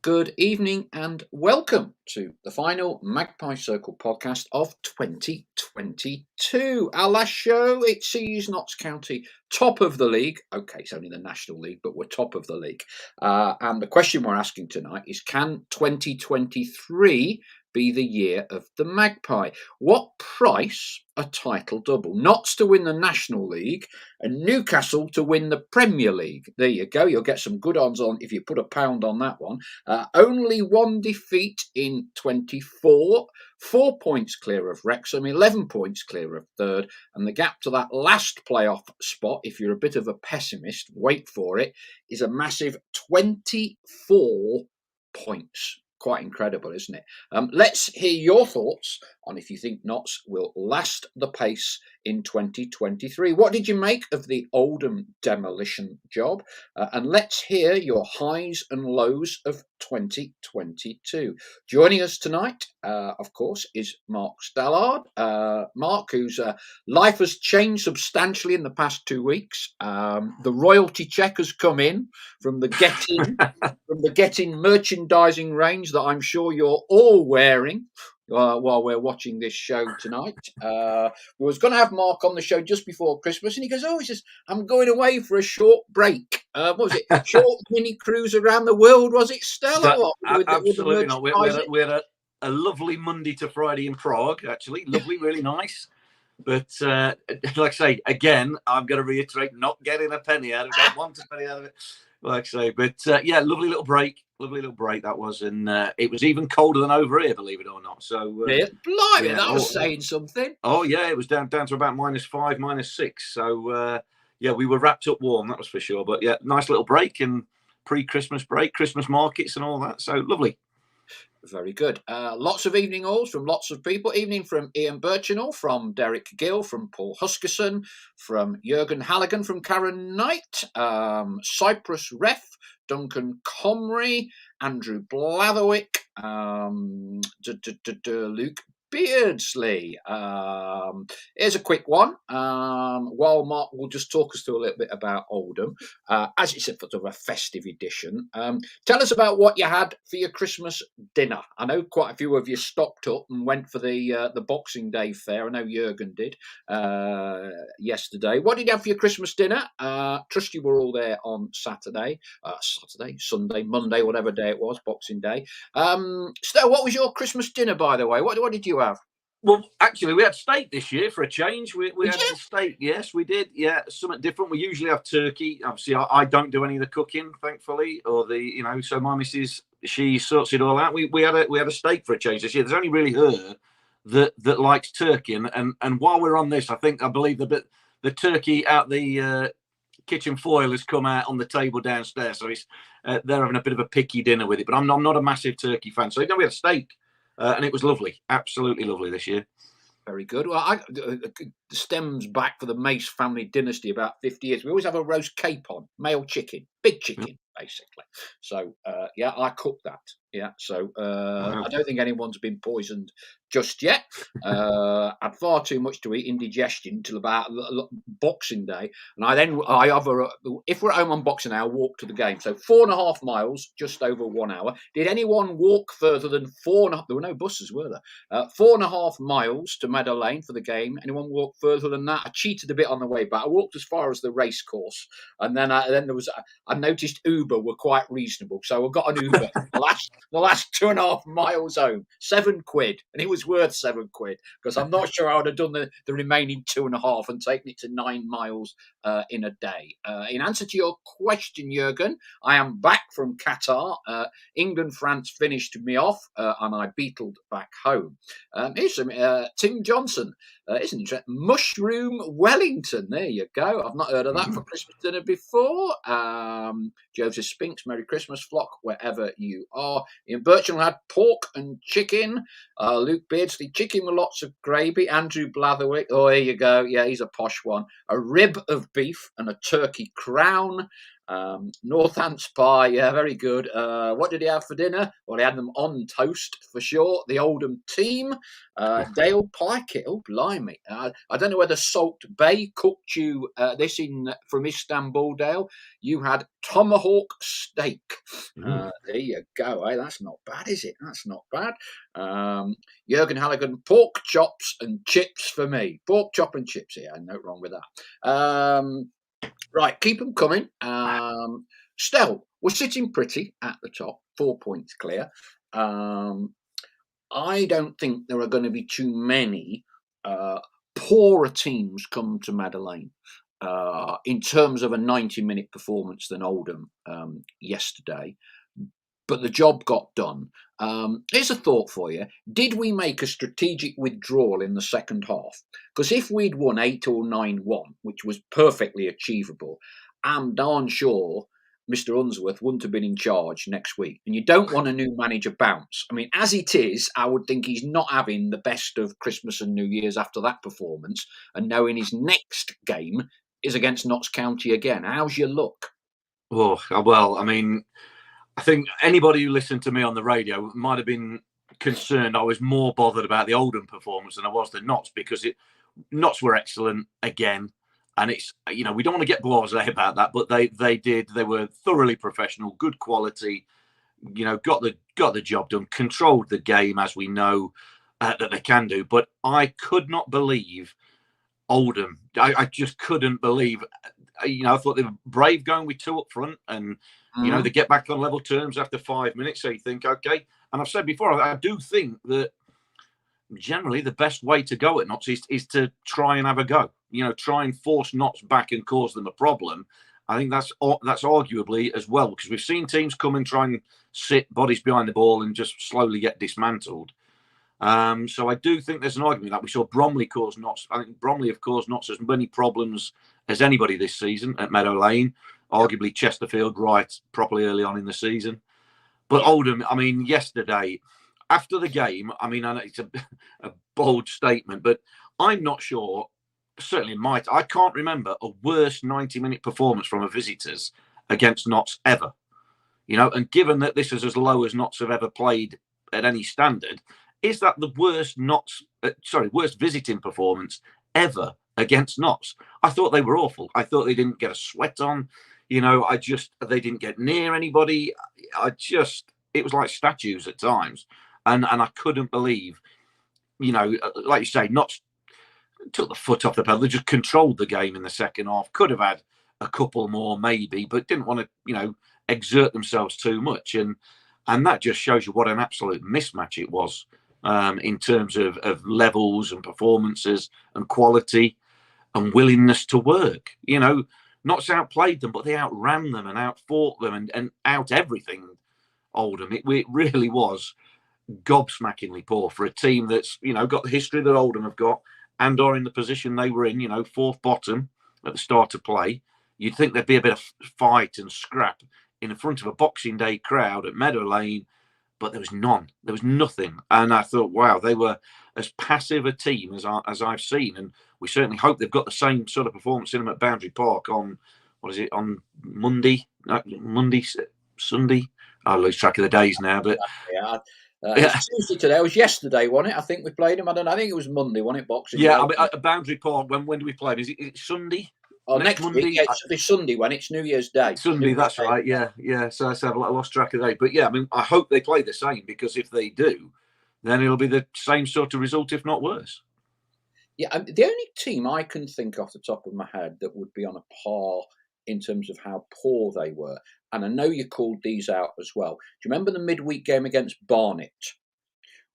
Good evening and welcome to the final Magpie Circle podcast of 2022. Our last show, it sees Notts County top of the league. Okay, it's only the National League, but we're top of the league. And the question we're asking tonight is, can 2023 be the year of the Magpie? What price a title double? Notts to win the National League and Newcastle to win the Premier League. There you go. You'll get some good odds on if you put £1 on that one. Only one defeat in 24, 4 points clear of Wrexham, 11 points clear of third, and the gap to that last playoff spot, if you're a bit of a pessimist, wait for it, is a massive 24 points. Quite incredible, isn't it? Let's hear your thoughts on if you think Notts will last the pace in 2023. What did you make of the Oldham demolition job? And let's hear your highs and lows of 2022. Joining us tonight, of course, is Mark Stallard. Mark, whose life has changed substantially in the past 2 weeks. The royalty check has come in from the Getting merchandising range that I'm sure you're all wearing while we're watching this show tonight. We was going to have Mark on the show just before Christmas, and he goes, he says, I'm going away for a short break. What was it? Short mini cruise around the world, was it, Stella? Absolutely not. We had a lovely Monday to Friday in Prague, actually. Lovely, really nice. But like I say, again, I'm going to reiterate, not getting a penny out of it. Don't want a penny out of it. Like I say, but lovely little break that was, and it was even colder than over here, believe it or not. So, blimey, that was saying something. Oh yeah, it was down to about -5, -6. So we were wrapped up warm, that was for sure. But yeah, nice little break and pre-Christmas break, Christmas markets and all that. So lovely. Very good. Lots of evening alls from lots of people. Evening from Ian Birchinall, from Derek Gill, from Paul Huskerson, from Jurgen Halligan, from Karen Knight, Cyprus Ref, Duncan Comrie, Andrew Blatherwick, Luke Beardsley. Here's a quick one. While Mark will just talk us through a little bit about Oldham, as it's a sort of a festive edition. Tell us about what you had for your Christmas dinner. I know quite a few of you stocked up and went for the Boxing Day fair. I know Jurgen did yesterday. What did you have for your Christmas dinner? Trust you were all there on Sunday, Monday, whatever day it was, Boxing Day. Stella, what was your Christmas dinner, by the way? What did you have? Well, actually, we had steak this year for a change. We had a steak. Yes, we did. Yeah, something different. We usually have turkey. Obviously, I don't do any of the cooking, thankfully, or so my missus, she sorts it all out. We had a steak for a change this year. There's only really her that likes turkey, and while we're on this, I believe the turkey out the kitchen foil has come out on the table downstairs, so it's they're having a bit of a picky dinner with it. But I'm not a massive turkey fan, so we had a steak. And it was lovely, absolutely lovely this year. Very good. Well, stems back for the Mace family dynasty about 50 years. We always have a roast capon, male chicken, big chicken, basically. So, I cooked that. Yeah, so I don't think anyone's been poisoned just yet. Had far too much to eat, indigestion, till about Boxing Day, and if we're at home on Boxing Day, I'll walk to the game. So 4.5 miles, just over 1 hour. Did anyone walk further than 4.5? There were no buses, were there? 4.5 miles to Meadow Lane for the game. Anyone walk further than that? I cheated a bit on the way back. I walked as far as the race course, and then there was. I noticed Uber were quite reasonable, so I got an Uber. The last 2.5 miles home, £7, and it was worth £7 because I'm not sure I would have done the remaining 2.5 and taken it to 9 miles in a day. In answer to your question, Jurgen, I am back from Qatar. England, France finished me off, and I beetled back home. Here's some Tim Johnson. Isn't it? Mushroom Wellington. There you go. I've not heard of that for Christmas dinner before. Joseph Spinks, Merry Christmas, flock, wherever you are. Ian Birchall had pork and chicken. Luke Beardsley, chicken with lots of gravy. Andrew Blatherwick, there you go. Yeah, he's a posh one. A rib of beef and a turkey crown. Northants pie, yeah, very good. What did he have for dinner? Well, he had them on toast for sure. The Oldham team. Dale Pikett, oh blimey! I don't know whether Salt Bay cooked you this in from Istanbul, Dale. You had tomahawk steak. There you go. That's not bad, is it? That's not bad. Jurgen Halligan, pork chops and chips for me. Pork chop and chips here. No wrong with that. Right, keep them coming. Stell, we're sitting pretty at the top, 4 points clear. I don't think there are going to be too many poorer teams come to Madeleine in terms of a 90-minute performance than Oldham yesterday. But the job got done. Here's a thought for you. Did we make a strategic withdrawal in the second half? Because if we'd won 8 or 9-1, which was perfectly achievable, I'm darn sure Mr. Unsworth wouldn't have been in charge next week. And you don't want a new manager bounce. I mean, as it is, I would think he's not having the best of Christmas and New Year's after that performance, and knowing his next game is against Notts County again. How's your look? Oh, well, I mean, I think anybody who listened to me on the radio might have been concerned I was more bothered about the Oldham performance than I was the Notts, because Notts were excellent again. And it's, we don't want to get blasé about that, but they were thoroughly professional, good quality, got the job done, controlled the game as we know that they can do. But I could not believe Oldham. I just couldn't believe. I thought they were brave going with 2 up front, and they get back on level terms after 5 minutes. So you think, okay. And I've said before, I do think that generally the best way to go at Notts is to try and have a go. Try and force Notts back and cause them a problem. I think that's arguably as well, because we've seen teams come and try and sit bodies behind the ball and just slowly get dismantled. So I do think there's an argument that we saw Bromley cause Notts. I think Bromley have caused Notts as many problems as anybody this season at Meadow Lane. Arguably Chesterfield right properly early on in the season. But Oldham, I mean, yesterday, after the game, I mean, I know it's a bold statement, but I'm not sure, certainly I can't remember a worse 90-minute performance from a visitors against Notts ever. And given that this is as low as Notts have ever played at any standard, is that the worst worst visiting performance ever against Notts? I thought they were awful. I thought they didn't get a sweat on. They didn't get near anybody. It was like statues at times. And I couldn't believe, like you say, Notts took the foot off the pedal. They just controlled the game in the second half. Could have had a couple more maybe, but didn't want to, exert themselves too much. And that just shows you what an absolute mismatch it was in terms of levels and performances and quality and willingness to work. Notts outplayed them, but they outran them and outfought them and out everything Oldham. It really was gobsmackingly poor for a team that's, got the history that Oldham have got and are in the position they were in, fourth bottom at the start of play. You'd think there'd be a bit of fight and scrap in front of a Boxing Day crowd at Meadow Lane, but there was none. There was nothing. And I thought, wow, they were as passive a team as I've seen. And we certainly hope they've got the same sort of performance in them at Boundary Park on, on Monday, Sunday? I lose track of the days now, but... It's Tuesday today. It was yesterday, wasn't it? I think we played them. I don't know. I think it was Monday, wasn't it? Boxing Day. I mean, at Boundary Park, when do we play? Is it Sunday? Oh, next Monday? Week, it should be Sunday when it's New Year's Day. Sunday, that's right. Yeah. So I lost track of the day. But yeah, I mean, I hope they play the same, because if they do, then it'll be the same sort of result, if not worse. Yeah, the only team I can think off the top of my head that would be on a par in terms of how poor they were, and I know you called these out as well. Do you remember the midweek game against Barnet,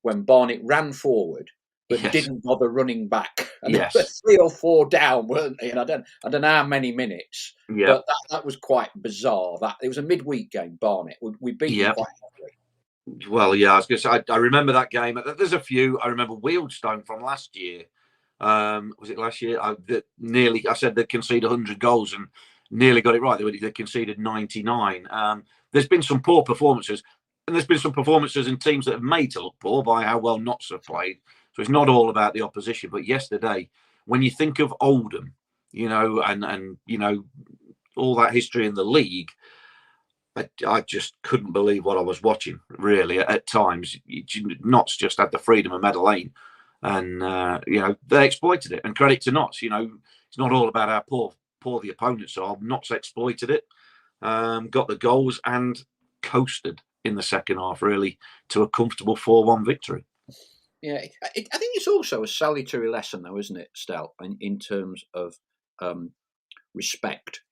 when Barnet ran forward but didn't bother running back? And they were 3 or 4 down, weren't they? And I don't know how many minutes, but that was quite bizarre. That it was a midweek game, Barnet. We beat them quite heavily. Well, yeah, I was going to say, I remember that game. There's a few. I remember Wealdstone from last year. Was it last year? I said they'd concede 100 goals and nearly got it right. They conceded 99. There's been some poor performances, and there's been some performances in teams that have made to look poor by how well Notts have played. So it's not all about the opposition. But yesterday, when you think of Oldham, and all that history in the league, I just couldn't believe what I was watching. Really, at times, Notts just had the freedom of Meadow Lane, and they exploited it. And credit to Notts. It's not all about how poor the opponents are. Notts exploited it, got the goals, and coasted in the second half, really, to a comfortable 4-1 victory. Yeah, I think it's also a salutary lesson, though, isn't it, Stel, in terms of respect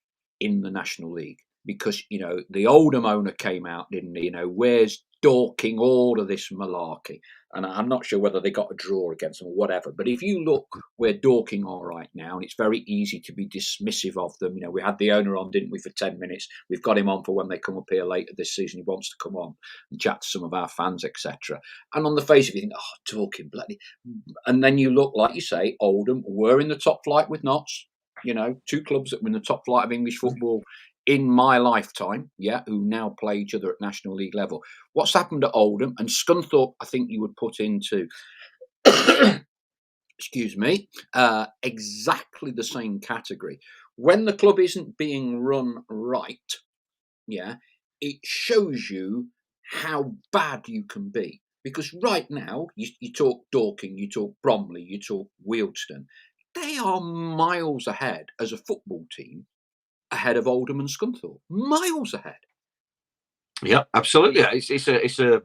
in the National League? Because, the Oldham owner came out, didn't he? Where's Dorking, all of this malarkey? And I'm not sure whether they got a draw against them or whatever. But if you look where Dorking are right now, and it's very easy to be dismissive of them. We had the owner on, didn't we, for 10 minutes? We've got him on for when they come up here later this season. He wants to come on and chat to some of our fans, etc. And on the face of it, you think, Dorking, bloody. And then you look, like you say, Oldham were in the top flight with Notts. Two clubs that were in the top flight of English football in my lifetime, who now play each other at National League level. What's happened at Oldham and Scunthorpe, I think you would put into, excuse me, exactly the same category. When the club isn't being run right, it shows you how bad you can be. Because right now, you talk Dorking, you talk Bromley, you talk Wealdstone, they are miles ahead as a football team ahead of Oldham and Scunthorpe, miles ahead. Yeah, absolutely. It's a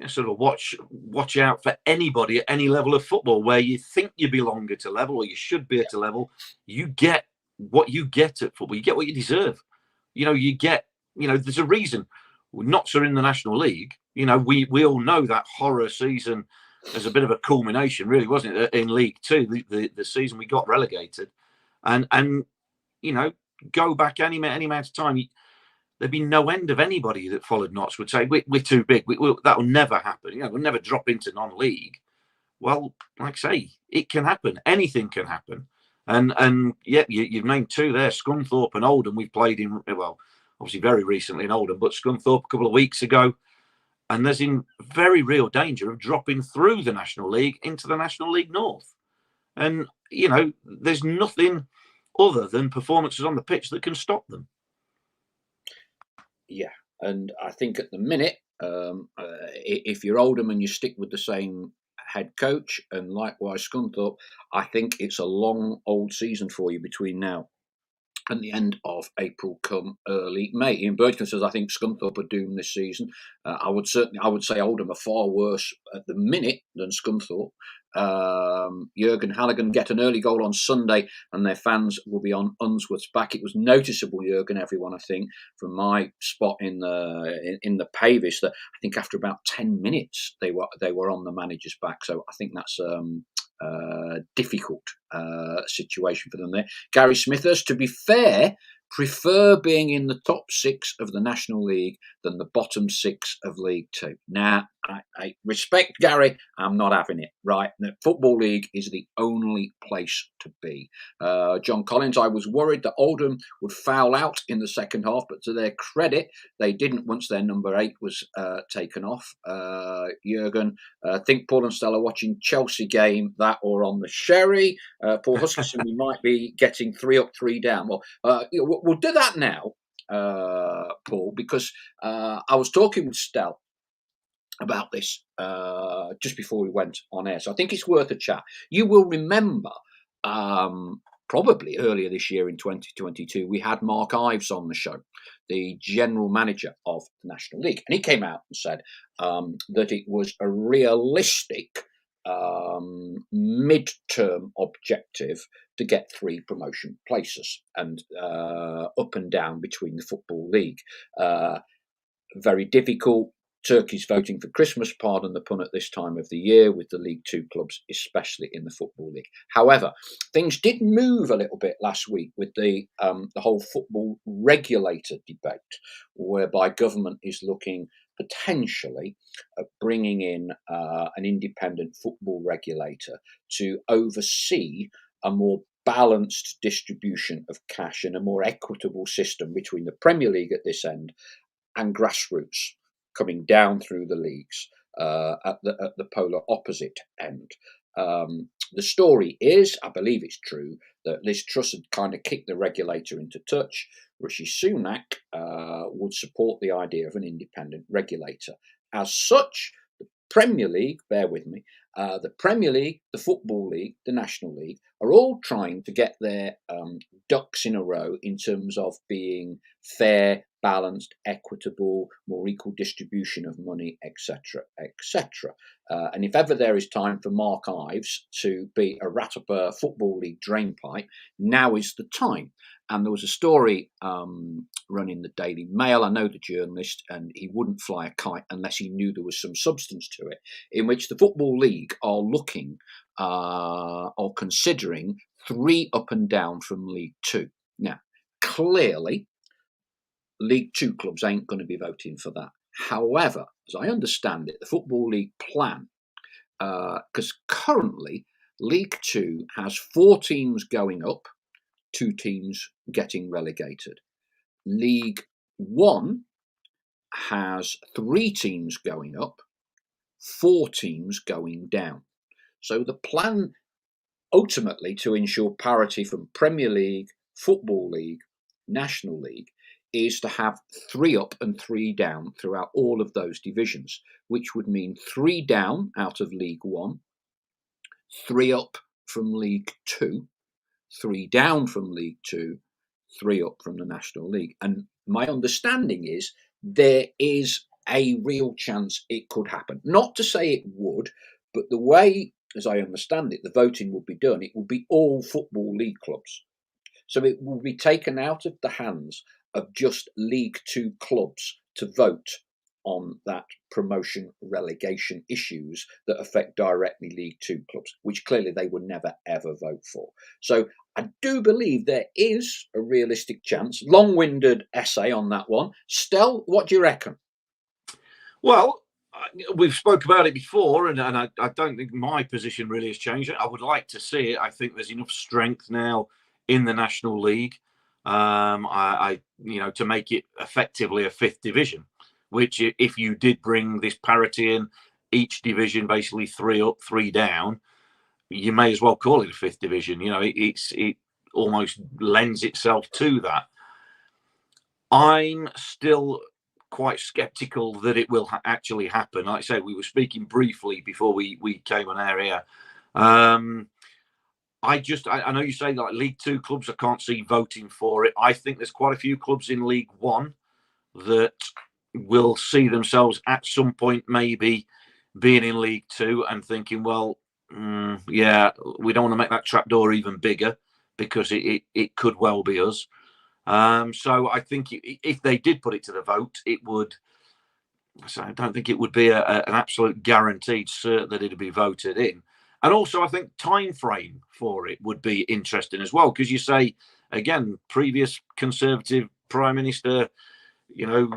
sort of watch out for anybody at any level of football where you think you belong at a level or you should be at a level. You get what you get at football. You get what you deserve. There's a reason Notts are in the National League. We all know that horror season as a bit of a culmination, really, wasn't it, in League Two, the season we got relegated, and go back any amount of time, there'd be no end of anybody that followed Notts would say we're too big. That will never happen. We'll never drop into non-league. Well, like I say, it can happen. Anything can happen. And you've named two there, Scunthorpe and Oldham. We've played in, well, obviously very recently in Oldham, but Scunthorpe a couple of weeks ago. And there's in very real danger of dropping through the National League into the National League North. And, there's nothing other than performances on the pitch that can stop them. Yeah, and I think at the minute, if you're Oldham and you stick with the same head coach, and likewise Scunthorpe, I think it's a long old season for you between now and the end of April, come early May. Ian Birchman says, I think Scunthorpe are doomed this season. I would say Oldham are far worse at the minute than Scunthorpe. Jurgen Halligan get an early goal on Sunday, and their fans will be on Unsworth's back. It was noticeable, Jurgen, everyone, I think, from my spot in the Pavis, that I think after about 10 minutes they were on the manager's back. So I think that's difficult situation for them there. Gary Smithers, to be fair, prefer being in the top 6 of the National League than the bottom 6 of League Two. Now, I respect Gary. I'm not having it. Right, the Football League is the only place to be. John Collins, I was worried that Oldham would foul out in the second half, but to their credit, they didn't once their number 8 was taken off. Jurgen, I think Paul and Stella watching Chelsea game, that or on the sherry. Paul Huskinson, we might be getting 3 up, 3 down. Well, we'll do that now, Paul, because I was talking with Stel about this just before we went on air. So I think it's worth a chat. You will remember probably earlier this year in 2022, we had Mark Ives on the show, the general manager of the National League. And he came out and said that it was a realistic mid-term objective to get 3 promotion places and up and down between the Football League. Very difficult. Turkey's voting for Christmas, pardon the pun, at this time of the year, with the League Two clubs, especially in the Football League. However, things did move a little bit last week with the whole football regulator debate, whereby government is looking potentially at bringing in an independent football regulator to oversee a more balanced distribution of cash and a more equitable system between the Premier League at this end and grassroots coming down through the leagues at the polar opposite end. The story is, I believe it's true, that Liz Truss had kind of kicked the regulator into touch, Rishi Sunak would support the idea of an independent regulator. As such, the Premier League, bear with me, the Premier League, the Football League, the National League are all trying to get their ducks in a row in terms of being fair, balanced, equitable, more equal distribution of money, etc., etc. And if ever there is time for Mark Ives to be a rat up a Football League drainpipe, now is the time. And there was a story run in the Daily Mail. I know the journalist, and he wouldn't fly a kite unless he knew there was some substance to it, in which the Football League are looking or considering 3 up and down from League Two. Now, clearly, League Two clubs ain't going to be voting for that. However, as I understand it, the Football League plan, because currently League Two has 4 teams going up, 2 teams getting relegated. League One has 3 teams going up, 4 teams going down. So the plan ultimately to ensure parity from Premier League, Football League, National League is to have 3 up and 3 down throughout all of those divisions, which would mean 3 down out of League One, 3 up from League Two, 3 down from League Two, 3 up from the National League. And my understanding is there is a real chance it could happen. Not to say it would, but the way, as I understand it, the voting would be done, it would be all Football League clubs. So it will be taken out of the hands of just League Two clubs to vote on that promotion relegation issues that affect directly League Two clubs, which clearly they would never ever vote for. So I do believe there is a realistic chance. Long-winded essay on that one. Stel, what do you reckon? Well, we've spoke about it before, and I don't think my position really has changed. I would like to see it. I think there's enough strength now in the National League, to make it effectively a 5th division. Which, if you did bring this parity in, each division basically 3 up, 3 down, you may as well call it a 5th division. It almost lends itself to that. I'm still quite sceptical that it will actually happen. Like I said, we were speaking briefly before we came on air here. I know you say like League Two clubs, I can't see voting for it. I think there's quite a few clubs in League One that will see themselves at some point maybe being in League Two and thinking, well, we don't want to make that trapdoor even bigger because it could well be us. So I think if they did put it to the vote, it would. So I don't think it would be an absolute guaranteed cert that it'd be voted in. And also, I think time frame for it would be interesting as well, because you say again, previous Conservative Prime Minister,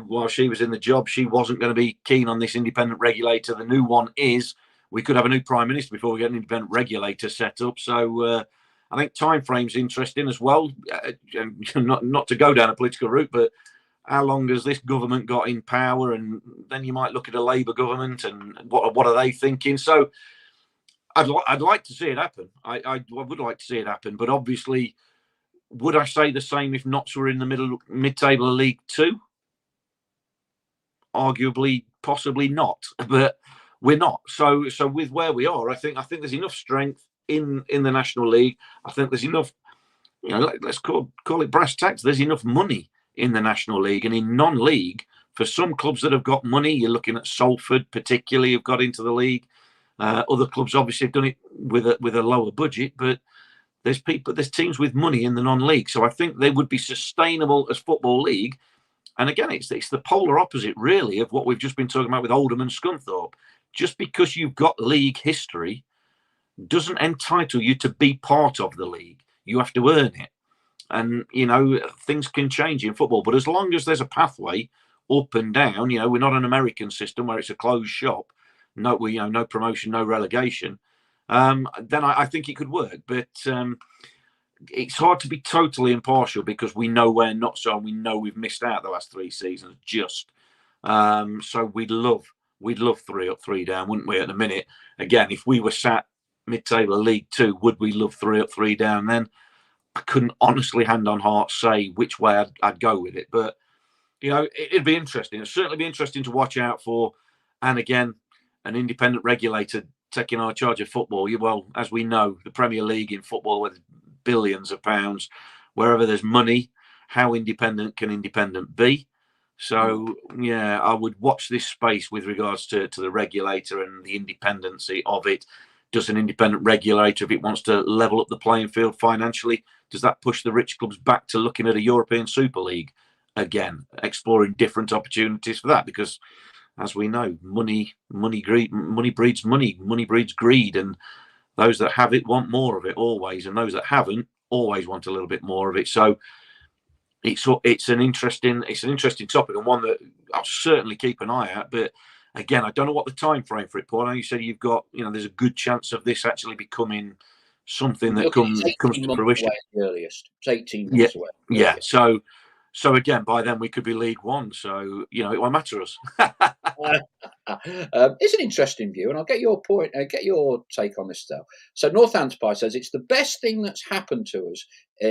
while she was in the job, she wasn't going to be keen on this independent regulator. The new one is. We could have a new Prime Minister before we get an independent regulator set up. So I think time frame's interesting as well. And not to go down a political route, but how long has this government got in power? And then you might look at a Labour government and what are they thinking? So I'd like to see it happen. I would like to see it happen. But obviously, would I say the same if Notts were in the mid-table of League Two? Arguably, possibly not. But we're not. So with where we are, I think there's enough strength in the National League. I think there's enough, let's call it brass tacks. There's enough money in the National League and in non-league for some clubs that have got money. You're looking at Salford, particularly, who've got into the league. Other clubs obviously have done it with a lower budget, but there's teams with money in the non-league. So I think they would be sustainable as Football League. And again, it's the polar opposite, really, of what we've just been talking about with Oldham and Scunthorpe. Just because you've got league history doesn't entitle you to be part of the league. You have to earn it. And, things can change in football. But as long as there's a pathway up and down, we're not an American system where it's a closed shop. No promotion, no relegation. Then I think it could work. But it's hard to be totally impartial because we know we're not so, and we know we've missed out the last 3 seasons. So we'd love 3 up, 3 down, wouldn't we? At the minute, again, if we were sat mid-table of League Two, would we love 3 up, 3 down? Then I couldn't honestly, hand on heart, say which way I'd go with it. But it'd be interesting. It'd certainly be interesting to watch out for. And again, an independent regulator taking our charge of football. Well, as we know, the Premier League in football with billions of pounds, wherever there's money, how independent can independent be? So yeah, I would watch this space with regards to the regulator and the independency of it. Does an independent regulator, if it wants to level up the playing field financially, does that push the rich clubs back to looking at a European Super League again, exploring different opportunities for that? Because as we know, money breeds money breeds greed, and those that have it want more of it always, and those that haven't always want a little bit more of it. So it's an interesting topic, and one that I'll certainly keep an eye at. But again, I don't know what the time frame for it, Paul. I know you said you've got, there's a good chance of this actually becoming something that comes to fruition. Away at the earliest. It's 18 Yeah, months away. yeah. So again, by then we could be League One. So it won't matter us. It's an interesting view, and I'll get your point. Get your take on this, Stel. So Magpie says it's the best thing that's happened to us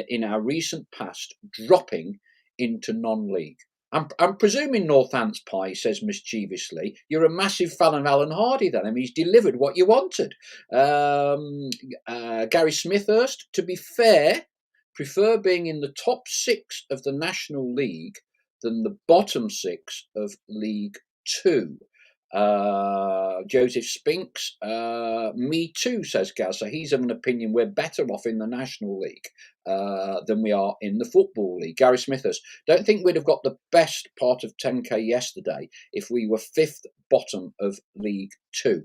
in our recent past, dropping into non-league. I'm presuming Magpie says mischievously, you're a massive fan of Alan Hardy. Then, I mean, he's delivered what you wanted. Gary Smithhurst, to be fair, prefer being in the top 6 of the National League than the bottom 6 of League 2. Joseph Spinks, me too, says Gaz. So he's of an opinion we're better off in the National League than we are in the Football League. Gary Smithers, don't think we'd have got the best part of 10k yesterday if we were 5th bottom of League 2.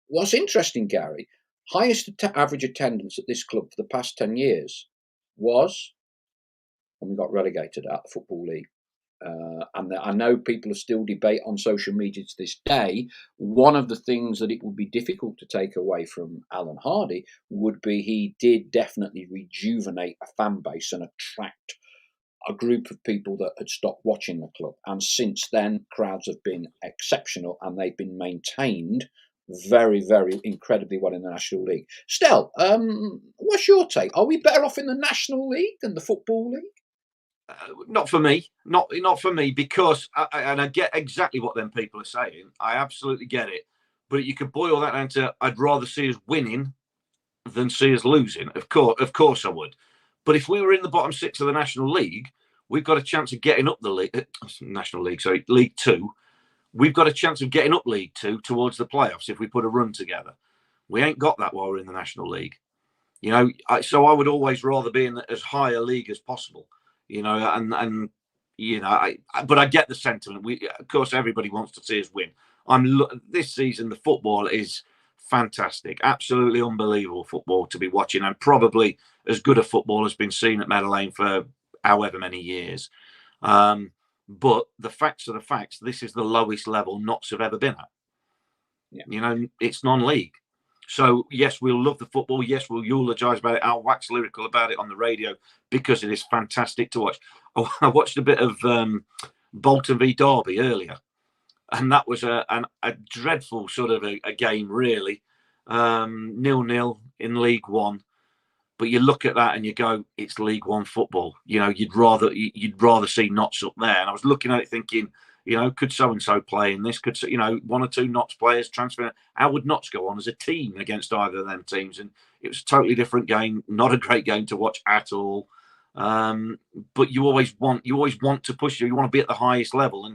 What's interesting, Gary, highest average attendance at this club for the past 10 years was when we got relegated out of the Football League. And I know people still debate on social media to this day. One of the things that it would be difficult to take away from Alan Hardy would be he did definitely rejuvenate a fan base and attract a group of people that had stopped watching the club. And since then, crowds have been exceptional, and they've been maintained very, very incredibly well in the National League. Stel, what's your take? Are we better off in the National League than the Football League? Not for me, not for me, because I get exactly what them people are saying. I absolutely get it, but you could boil that down to I'd rather see us winning than see us losing. Of course I would. But if we were in the bottom 6 of the National League, we've got a chance of getting up the league, National League, sorry, League 2. We've got a chance of getting up League 2 towards the playoffs if we put a run together. We ain't got that while we're in the National League. So I would always rather be in as high a league as possible. But I get the sentiment. Of course, everybody wants to see us win. This season, the football is fantastic, absolutely unbelievable football to be watching, and probably as good a football has been seen at Meadow Lane for however many years. But the facts are the facts. This is the lowest level Notts have ever been at. Yeah. It's non-league. So, yes, we'll love the football. Yes, we'll eulogise about it. I'll wax lyrical about it on the radio because it is fantastic to watch. I watched a bit of Bolton v Derby earlier, and that was a dreadful sort of a game, really. 0-0 in League One. But you look at that and you go, it's League One football. You'd rather see Notts up there. And I was looking at it thinking, could so-and-so play in this? Could, one or two Notts players transfer? How would Notts go on as a team against either of them teams? And it was a totally different game, not a great game to watch at all. But you always want to push. You want to be at the highest level.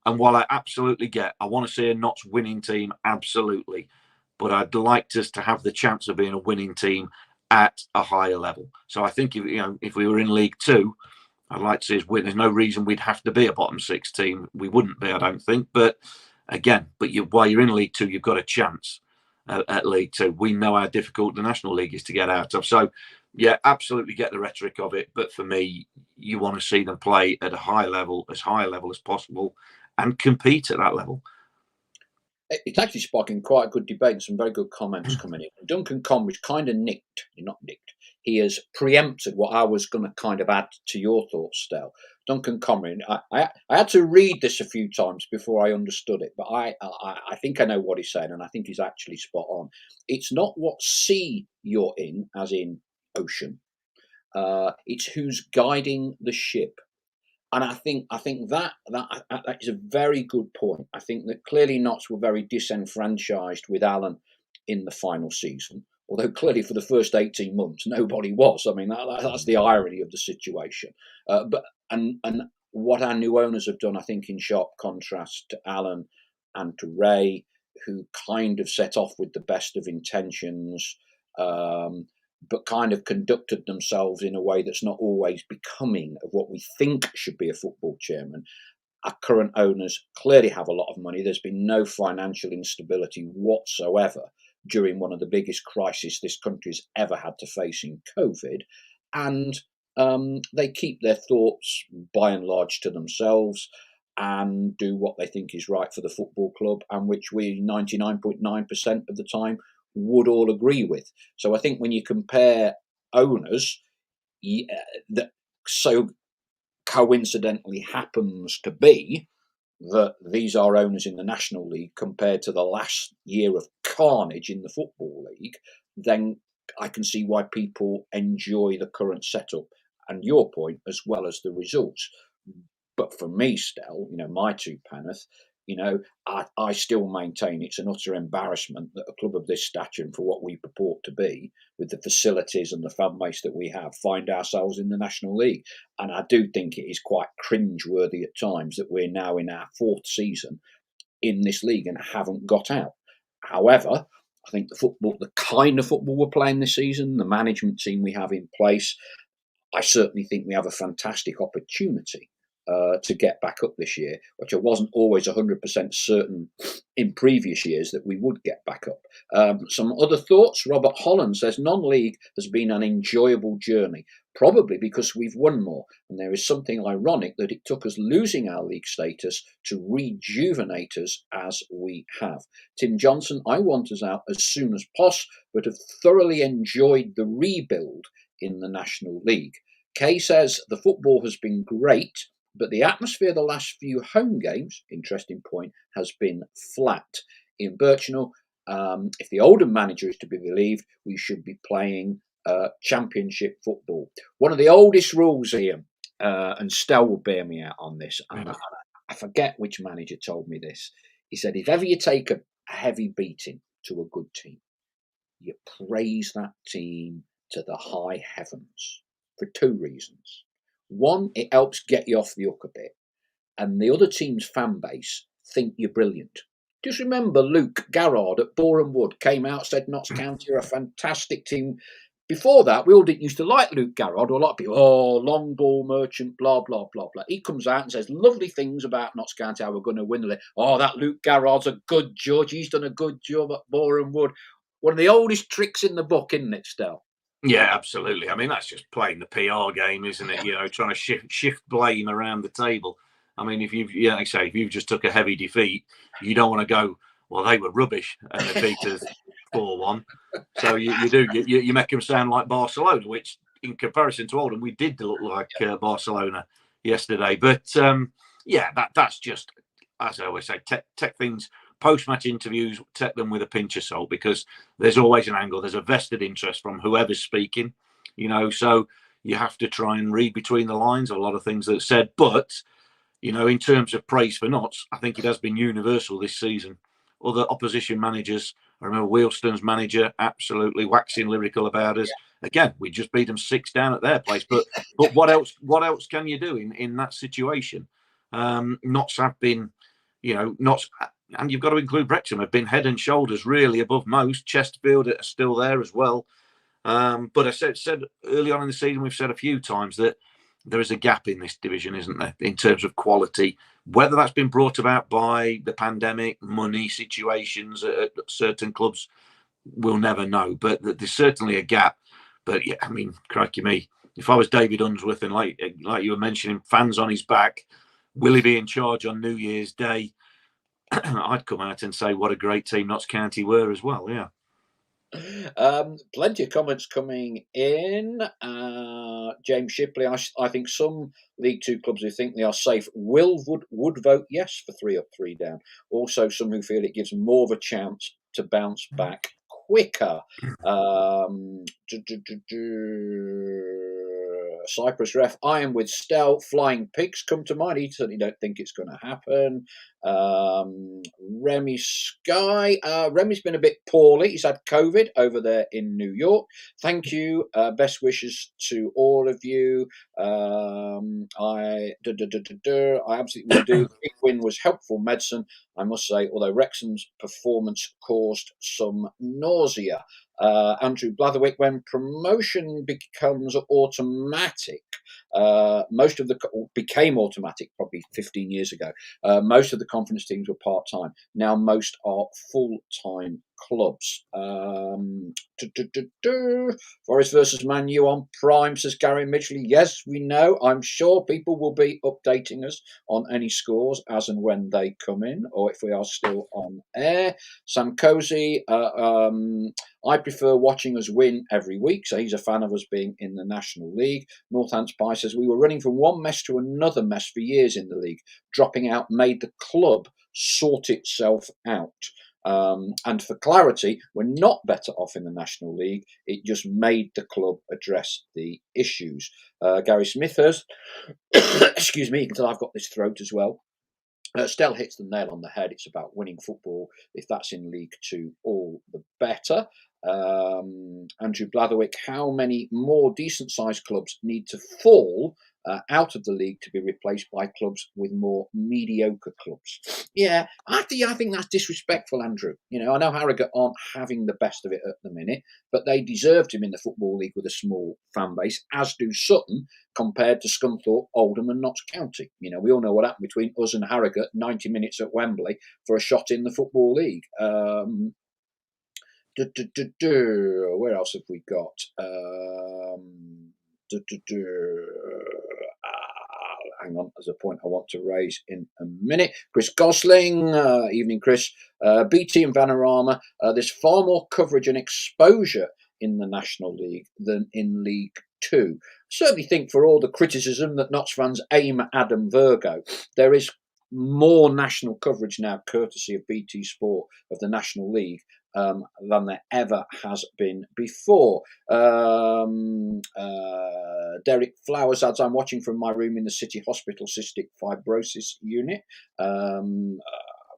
And while I absolutely I want to see a Notts winning team, absolutely. But I'd like us to have the chance of being a winning team at a higher level. So I think if we were in League 2, I'd like to see us win. There's no reason we'd have to be a bottom 6 team. We wouldn't be, I don't think. But again, while you're in League 2, you've got a chance at League 2. We know how difficult the National League is to get out of. So, yeah, absolutely get the rhetoric of it. But for me, you want to see them play at a high level as possible, and compete at that level. It's actually sparking quite a good debate and some very good comments coming in. Duncan Conridge kind of he has preempted what I was going to kind of add to your thoughts, Stel. Duncan Conridge, I had to read this a few times before I understood it, but I think I know what he's saying, and I think he's actually spot on. It's not what sea you're in, as in ocean. It's who's guiding the ship. And I think that is a very good point. I think that clearly Notts were very disenfranchised with Alan in the final season. Although clearly for the first 18 months nobody was. I mean that's the irony of the situation. But and what our new owners have done, I think, in sharp contrast to Alan and to Ray, who kind of set off with the best of intentions, um, but kind of conducted themselves in a way that's not always becoming of what we think should be a football chairman. Our current owners clearly have a lot of money. There's been no financial instability whatsoever during one of the biggest crises this country's ever had to face in COVID. And they keep their thoughts by and large to themselves and do what they think is right for the football club, and which we 99.9% of the time would all agree with. So I think when you compare owners, that so coincidentally happens to be that these are owners in the National League compared to the last year of carnage in the Football League, then I can see why people enjoy the current setup and your point as well as the results. But for me, Stel, my two penneth, I still maintain it's an utter embarrassment that a club of this stature and for what we purport to be, with the facilities and the fan base that we have, find ourselves in the National League. And I do think it is quite cringe-worthy at times that we're now in our fourth season in this league and haven't got out. However, I think the kind of football we're playing this season, the management team we have in place, I certainly think we have a fantastic opportunity to get back up this year, which I wasn't always 100% certain in previous years that we would get back up. Some other thoughts. Robert Holland says non-league has been an enjoyable journey, probably because we've won more, and there is something ironic that it took us losing our league status to rejuvenate us as we have. Tim Johnson, I want us out as soon as possible, but have thoroughly enjoyed the rebuild in the National League. Kay says the football has been great, but the atmosphere the last few home games, interesting point, has been flat. In Birchnell, if the Oldham manager is to be believed, we should be playing championship football. One of the oldest rules, Ian, and Stel will bear me out on this, and I forget which manager told me this. He said, if ever you take a heavy beating to a good team, you praise that team to the high heavens for two reasons. One, it helps get you off the hook a bit, and the other team's fan base think you're brilliant. Just remember Luke Garrard at Boreham Wood came out, said Notts County are a fantastic team. Before that, we all didn't used to like Luke Garrard, or a lot of people, long ball merchant, blah, blah, blah, blah. He comes out and says lovely things about Notts County, how we're going to win the league. That Luke Garrard's a good judge. He's done a good job at Boreham Wood. One of the oldest tricks in the book, isn't it, Stel? Yeah, absolutely. I mean, that's just playing the PR game, isn't it? Trying to shift blame around the table. I mean, if you've just took a heavy defeat, you don't want to go, well, they were rubbish and they beat us 4-1. So you make them sound like Barcelona, which in comparison to Oldham, we did look like Barcelona yesterday. But that's just, as I always say, take things, post-match interviews, take them with a pinch of salt, because there's always an angle. There's a vested interest from whoever's speaking, so you have to try and read between the lines of a lot of things that are said. But, in terms of praise for Notts, I think it has been universal this season. Other opposition managers, I remember Wheelstone's manager absolutely waxing lyrical about us. Again, we just beat them 6 down at their place. But what else can you do in that situation? Notts have been, Notts, and you've got to include Wrexham, have been head and shoulders really above most. Chesterfield are still there as well. But I said early on in the season, we've said a few times that there is a gap in this division, isn't there, in terms of quality? Whether that's been brought about by the pandemic, money situations at certain clubs, we'll never know. But there's certainly a gap. But yeah, I mean, crikey me, if I was David Unsworth and like you were mentioning, fans on his back, will he be in charge on New Year's Day? I'd come out and say what a great team Notts County were as well. Yeah. Plenty of comments coming in. James Shipley, I think some League Two clubs who think they are safe would vote yes for 3 up, 3 down. Also, some who feel it gives more of a chance to bounce back quicker. Cyprus ref, I am with Stel. Flying pigs come to mind. He certainly don't think it's going to happen. Remy Sky. Remy's been a bit poorly. He's had COVID over there in New York. Thank you. Best wishes to all of you. I absolutely will do. Big win was helpful medicine, I must say, although Wrexham's performance caused some nausea. Andrew Blatherwick, when promotion becomes automatic, most of the became automatic probably 15 years ago. Most of the conference teams were part-time. Now most are full-time clubs. Forest versus Man U on Prime, says Gary Midgley. Yes, we know. I'm sure people will be updating us on any scores as and when they come in, or if we are still on air. Sam Cozy, I prefer watching us win every week, so he's a fan of us being in the National League. Northants Pie says, we were running from one mess to another mess for years in the league. Dropping out made the club sort itself out. And for clarity, we're not better off in the National League. It just made the club address the issues. Gary Smithhurst, excuse me, you can tell I've got this throat as well. Stell hits the nail on the head. It's about winning football. If that's in League Two, all the better. Andrew Blatherwick, how many more decent-sized clubs need to fall out of the league to be replaced by clubs with more mediocre clubs? Yeah, I think that's disrespectful, Andrew. You know, I know Harrogate aren't having the best of it at the minute, but they deserved him in the Football League with a small fan base, as do Sutton, compared to Scunthorpe, Oldham and Notts County. You know, we all know what happened between us and Harrogate, 90 minutes at Wembley for a shot in the Football League. Where else have we got? Hang on, there's a point I want to raise in a minute. Chris Gosling, evening, Chris. BT and Vanarama, there's far more coverage and exposure in the National League than in League Two. I certainly think for all the criticism that Notts fans aim at Adam Virgo, there is more national coverage now, courtesy of BT Sport, of the National League than there ever has been before. Derek Flowers adds, I'm watching from my room in the City Hospital Cystic Fibrosis Unit.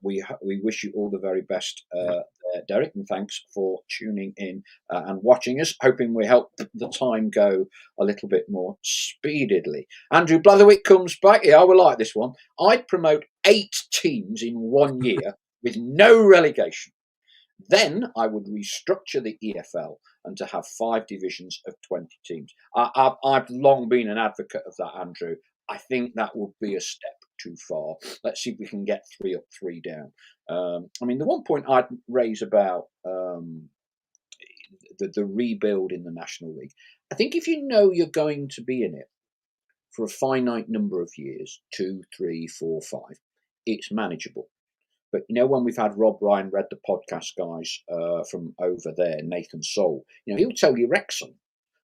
We wish you all the very best there, Derek, and thanks for tuning in and watching us, hoping we help the time go a little bit more speedily. Andrew Blatherwick comes back. Yeah, I will like this one. I'd promote 8 teams in 1 year with no relegation. Then I would restructure the EFL and to have 5 divisions of 20 teams. I've long been an advocate of that, Andrew. I think that would be a step too far. Let's see if we can get 3 up, 3 down. I mean, the one point I'd raise about the rebuild in the National League, I think if you know you're going to be in it for a finite number of years, 2, 3, 4, 5, it's manageable. But, you know, when we've had Rob Ryan, read the podcast guys from over there, Nathan Soul, you know, he'll tell you Wrexham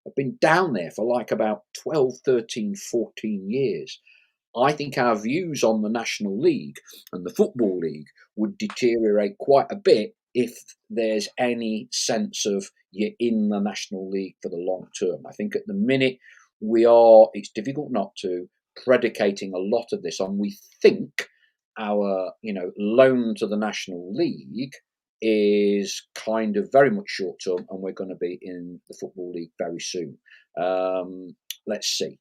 have been down there for like about 12, 13, 14 years. I think our views on the National League and the Football League would deteriorate quite a bit if there's any sense of you're in the National League for the long term. I think at the minute it's difficult not to, predicating a lot of this on we think our loan to the National League is kind of very much short term, and we're going to be in the Football League very soon. Let's see.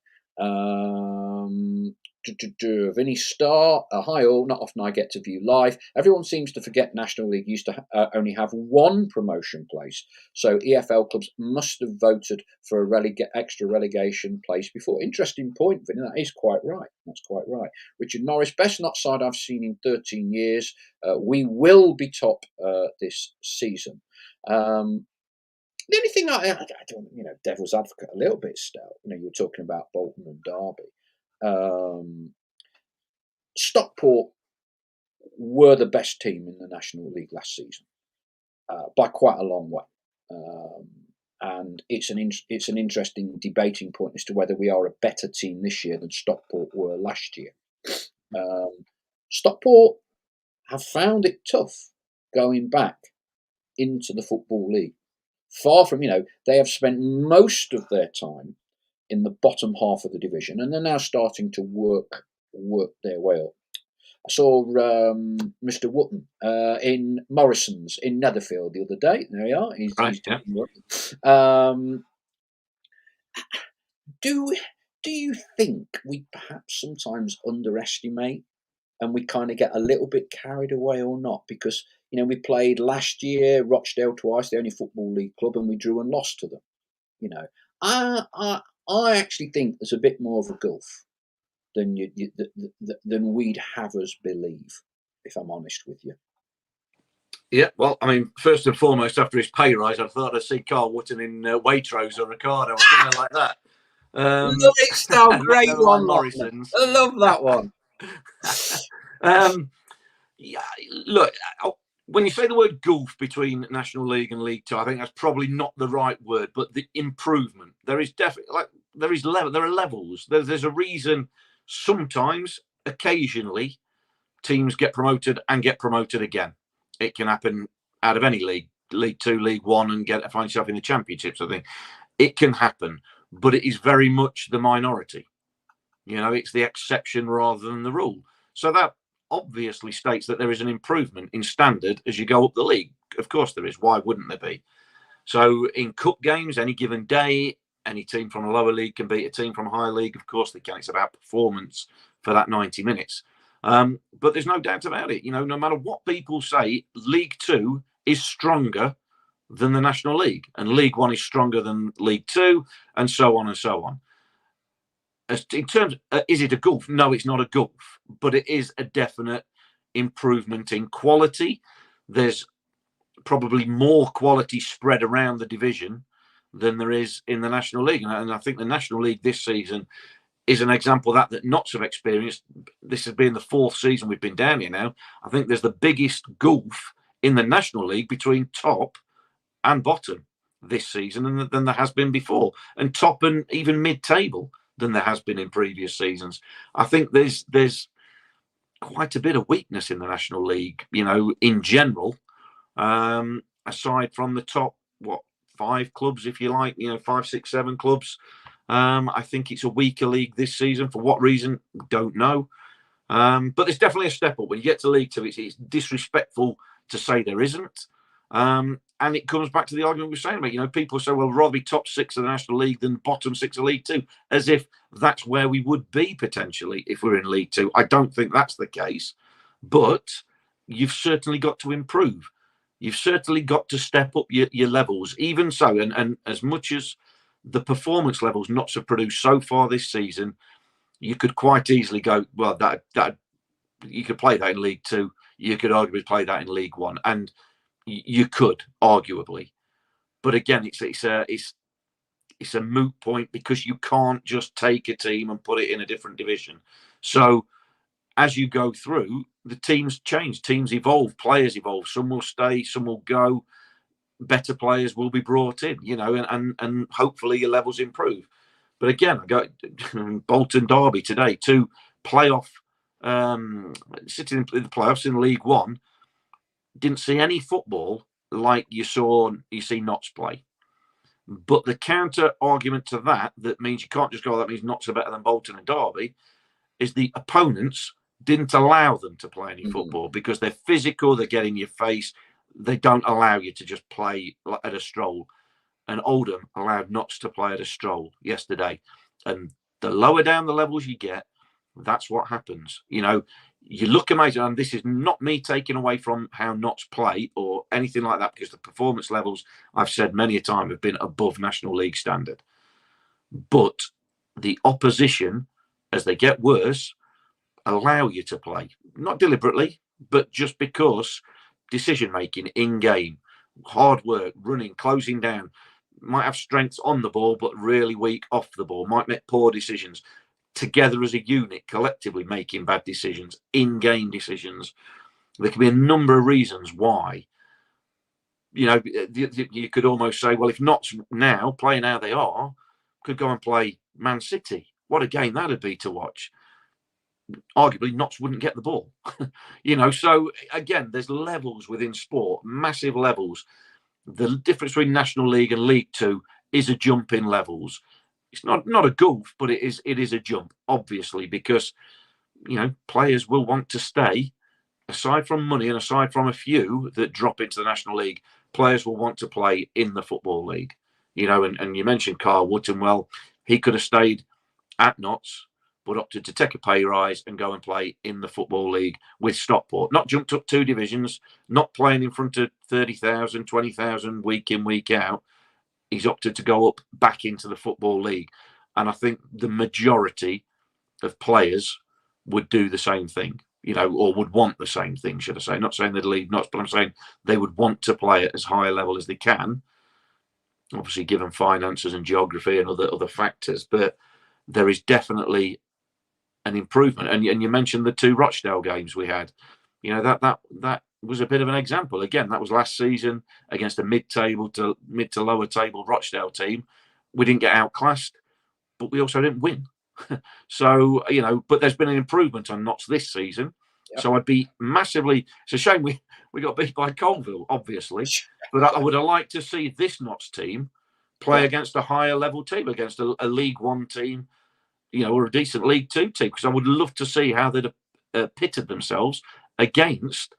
Vinny Starr, hi all, not often I get to view live. Everyone seems to forget National League used to only have 1 promotion place, so EFL clubs must have voted for a extra relegation place before. Interesting point, Vinny, that is quite right. That's quite right. Richard Norris, best not side I've seen in 13 years. We will be top this season. The only thing I don't, devil's advocate a little bit still, you were talking about Bolton and Derby. Stockport were the best team in the National League last season by quite a long way, and it's an interesting debating point as to whether we are a better team this year than Stockport were last year. Stockport have found it tough going back into the Football League. Far from, they have spent most of their time in the bottom half of the division, and they're now starting to work their way up. I saw Mr. Wotton in Morrison's in Netherfield the other day. There you are. He's doing well. Do you think we perhaps sometimes underestimate and we kind of get a little bit carried away or not? Because, we played last year, Rochdale twice, the only Football League club, and we drew and lost to them. I actually think there's a bit more of a gulf than than we'd have us believe, if I'm honest with you. Yeah, well, I mean, first and foremost, after his pay rise, I thought I'd see Carl Wotton in Waitrose or Ricardo or something like that. Love it, Stal. Great one, Morrison's. I love that one. Yeah, look, when you say the word gulf between National League and League Two, I think that's probably not the right word, but the improvement. There is definitely, there are levels. There's a reason sometimes, occasionally, teams get promoted and get promoted again. It can happen out of any league, League Two, League One, and find yourself in the Championships. I think it can happen, but it is very much the minority. It's the exception rather than the rule. So that obviously states that there is an improvement in standard as you go up the league. Of course there is. Why wouldn't there be? So in cup games, any given day, any team from a lower league can beat a team from a higher league. Of course they can. It's about performance for that 90 minutes. But there's no doubt about it. No matter what people say, League Two is stronger than the National League, and League One is stronger than League Two, and so on and so on. In terms of, is it a gulf? No, it's not a gulf, but it is a definite improvement in quality. There's probably more quality spread around the division than there is in the National League. And I think the National League this season is an example of that Notts have experienced. This has been the fourth season we've been down here now. I think there's the biggest gulf in the National League between top and bottom this season than there has been before, and top and even mid-table than there has been in previous seasons. I think there's quite a bit of weakness in the National League, in general, aside from the top, 5 clubs, if you like, 5, 6, 7 clubs. I think it's a weaker league this season. For what reason? Don't know. But there's definitely a step up. When you get to League Two, it's disrespectful to say there isn't. And it comes back to the argument we were saying about, people say, well, rather be top 6 of the National League than bottom 6 of League Two, as if that's where we would be potentially if we're in League Two. I don't think that's the case, but you've certainly got to improve. You've certainly got to step up your levels. Even so, and as much as the performance levels Notts have produced so far this season, you could quite easily go, well, that you could play that in League Two. You could arguably play that in League One, and you could arguably, but again, it's a moot point because you can't just take a team and put it in a different division. So as you go through, the teams change, teams evolve, players evolve. Some will stay, some will go. Better players will be brought in, and hopefully your levels improve. But again, I got Bolton Derby today, 2 playoff, sitting in the playoffs in League One. Didn't see any football like you see Notts play. But the counter argument to that means you can't just go, that means Notts are better than Bolton and Derby, is the opponents didn't allow them to play any football because they're physical, they get in your face, they don't allow you to just play at a stroll. And Oldham allowed Notts to play at a stroll yesterday. And the lower down the levels you get, that's what happens. You look amazing, and this is not me taking away from how Notts play or anything like that, because the performance levels, I've said many a time, have been above National League standard. But the opposition, as they get worse, allow you to play. Not deliberately, but just because decision-making in-game, hard work, running, closing down, might have strengths on the ball, but really weak off the ball, might make poor decisions. Together as a unit, collectively making bad decisions, in-game decisions. There can be a number of reasons why. You could almost say, well, if Notts now, playing how they are, could go and play Man City, what a game that would be to watch. Arguably, Notts wouldn't get the ball. So again, there's levels within sport, massive levels. The difference between National League and League Two is a jump in levels. it's not a gulf, but it is a jump, obviously, because players will want to stay. Aside from money and aside from a few that drop into the National League, players will want to play in the Football League. And you mentioned Carl Wootton. Well, he could have stayed at Notts, but opted to take a pay rise and go and play in the Football League with Stockport. Not jumped up 2 divisions, not playing in front of 30,000, 20,000 week in, week out. He's opted to go up back into the Football League. And I think the majority of players would do the same thing, or would want the same thing, should I say. Not saying they'd leave Notts, but I'm saying they would want to play at as high a level as they can, obviously given finances and geography and other factors. But there is definitely an improvement. And you mentioned the 2 Rochdale games we had. That was a bit of an example. Again, that was last season against a mid to lower table Rochdale team. We didn't get outclassed, but we also didn't win. So, but there's been an improvement on Notts this season. Yep. So I'd be massively... It's a shame we got beat by Colville, obviously. But I would have liked to see this Notts team play against a higher level team, against a League One team, or a decent League Two team, because I would love to see how they'd pitted themselves against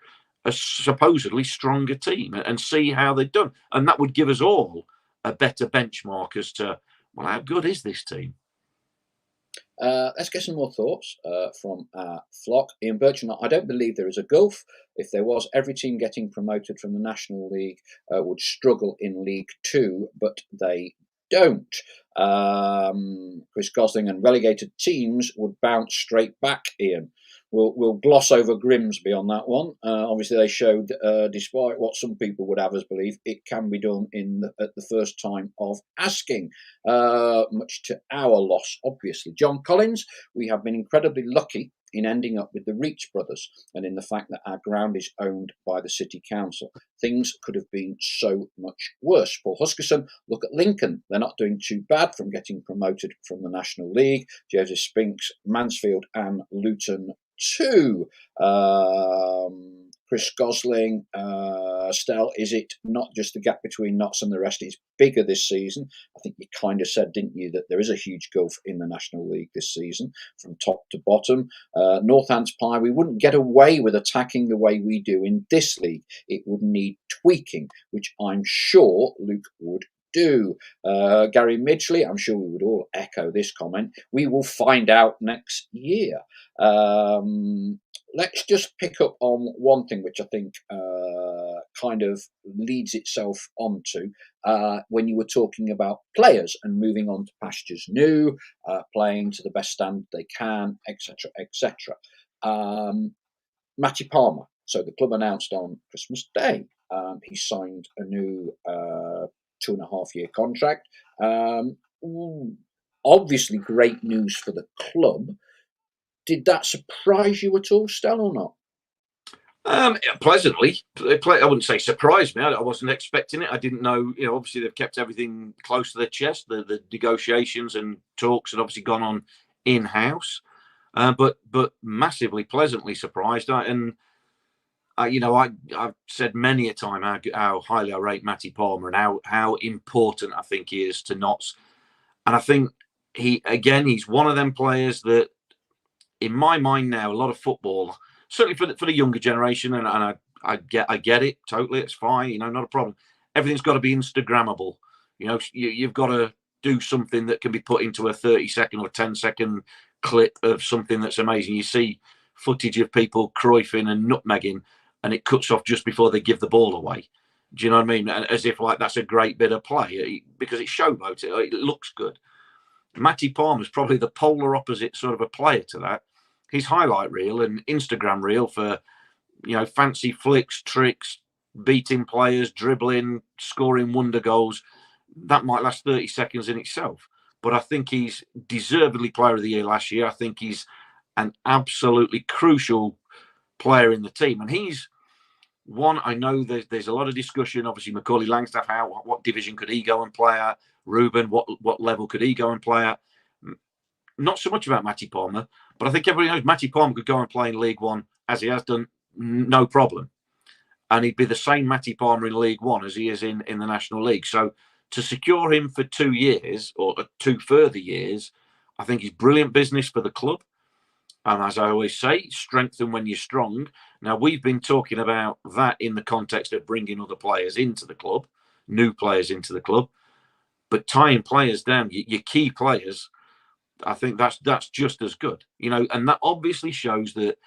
a supposedly stronger team and see how they'd done. And that would give us all a better benchmark as to, well, how good is this team? Let's get some more thoughts from our flock. Ian Bircham, I don't believe there is a gulf. If there was, every team getting promoted from the National League would struggle in League Two, but they don't. Chris Gosling, and relegated teams would bounce straight back, Ian. We'll gloss over Grimsby on that one. Obviously, they showed, despite what some people would have us believe, it can be done at the first time of asking, much to our loss, obviously. John Collins, we have been incredibly lucky in ending up with the Reach brothers and in the fact that our ground is owned by the City Council. Things could have been so much worse. Paul Huskerson, look at Lincoln. They're not doing too bad from getting promoted from the National League. Joseph Spinks, Mansfield and Luton too. Chris Gosling, Stell, is it not just the gap between Notts and the rest is bigger this season? I think you kind of said, didn't you, that there is a huge gulf in the National League this season from top to bottom. Northants Pie, we wouldn't get away with attacking the way we do in this league. It would need tweaking, which I'm sure Luke would do. Gary Midgley, I'm sure we would all echo this comment. We will find out next year. Let's just pick up on one thing which I think kind of leads itself onto when you were talking about players and moving on to pastures new, playing to the best standard they can, etc., etc. Matty Palmer. So the club announced on Christmas Day he signed a new 2.5-year contract. Obviously, great news for the club. Did that surprise you at all, Stel, or not? Pleasantly. I wouldn't say surprised me. I wasn't expecting it. I didn't know. Obviously they've kept everything close to their chest. The negotiations and talks had obviously gone on in house, but massively pleasantly surprised. I've said many a time how highly I rate Matty Palmer and how important I think he is to Notts. And I think he's one of them players that, in my mind now, a lot of football, certainly for the younger generation, and I get it totally. It's fine, not a problem. Everything's got to be Instagrammable. You've got to do something that can be put into a 30-second or 10-second clip of something that's amazing. You see footage of people Cruyffing and nutmegging, and it cuts off just before they give the ball away. Do you know what I mean? As if like that's a great bit of play because it's showboat. It looks good. Matty Palmer's probably the polar opposite sort of a player to that. His highlight reel and Instagram reel for, fancy flicks, tricks, beating players, dribbling, scoring wonder goals, that might last 30 seconds in itself. But I think he's deservedly player of the year last year. I think he's an absolutely crucial player in the team. And he's one, I know there's a lot of discussion. Obviously, Macaulay Langstaff, what division could he go and play at? Ruben, what level could he go and play at? Not so much about Matty Palmer, but I think everybody knows Matty Palmer could go and play in League One as he has done, no problem. And he'd be the same Matty Palmer in League One as he is in the National League. So to secure him for 2 years or 2 further years, I think is brilliant business for the club. And as I always say, strengthen when you're strong. Now, we've been talking about that in the context of bringing other players into the club, new players into the club. But tying players down, your key players, I think that's just as good. And that obviously shows that,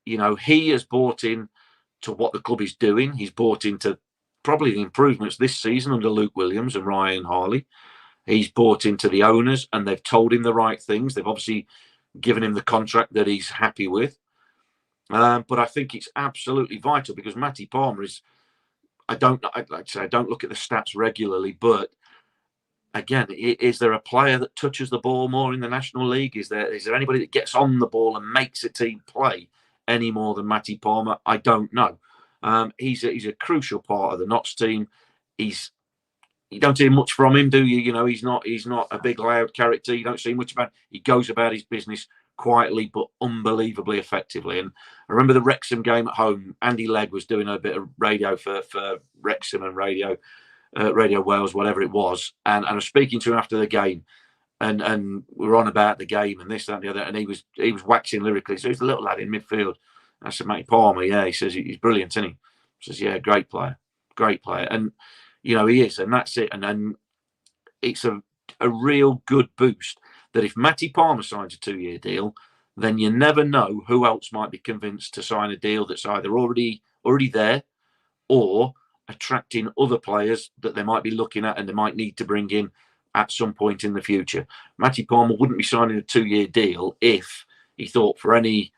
he has bought in to what the club is doing. He's bought into probably the improvements this season under Luke Williams and Ryan Harley. He's bought into the owners and they've told him the right things. They've obviously given him the contract that he's happy with. But I think it's absolutely vital because Matty Palmer is, I don't look at the stats regularly, but again, is there a player that touches the ball more in the National League? Is there anybody that gets on the ball and makes a team play any more than Matty Palmer? I don't know. He's a crucial part of the Notts team. You don't see much from him, do you? He's not a big loud character. You don't see much about him. He goes about his business quietly but unbelievably effectively. And I remember the Wrexham game at home. Andy Legg was doing a bit of radio for Wrexham and Radio Wales, whatever it was. And I was speaking to him after the game, and we were on about the game and this, that, and the other. And he was waxing lyrically. So he's a little lad in midfield. And I said, Matty Palmer, yeah. He says he's brilliant, isn't he? He says, yeah, great player. And he is, and that's it. And then it's a real good boost that if Matty Palmer signs a 2-year deal, then you never know who else might be convinced to sign a deal that's either already there or attracting other players that they might be looking at and they might need to bring in at some point in the future. Matty Palmer wouldn't be signing a 2-year deal if he thought for any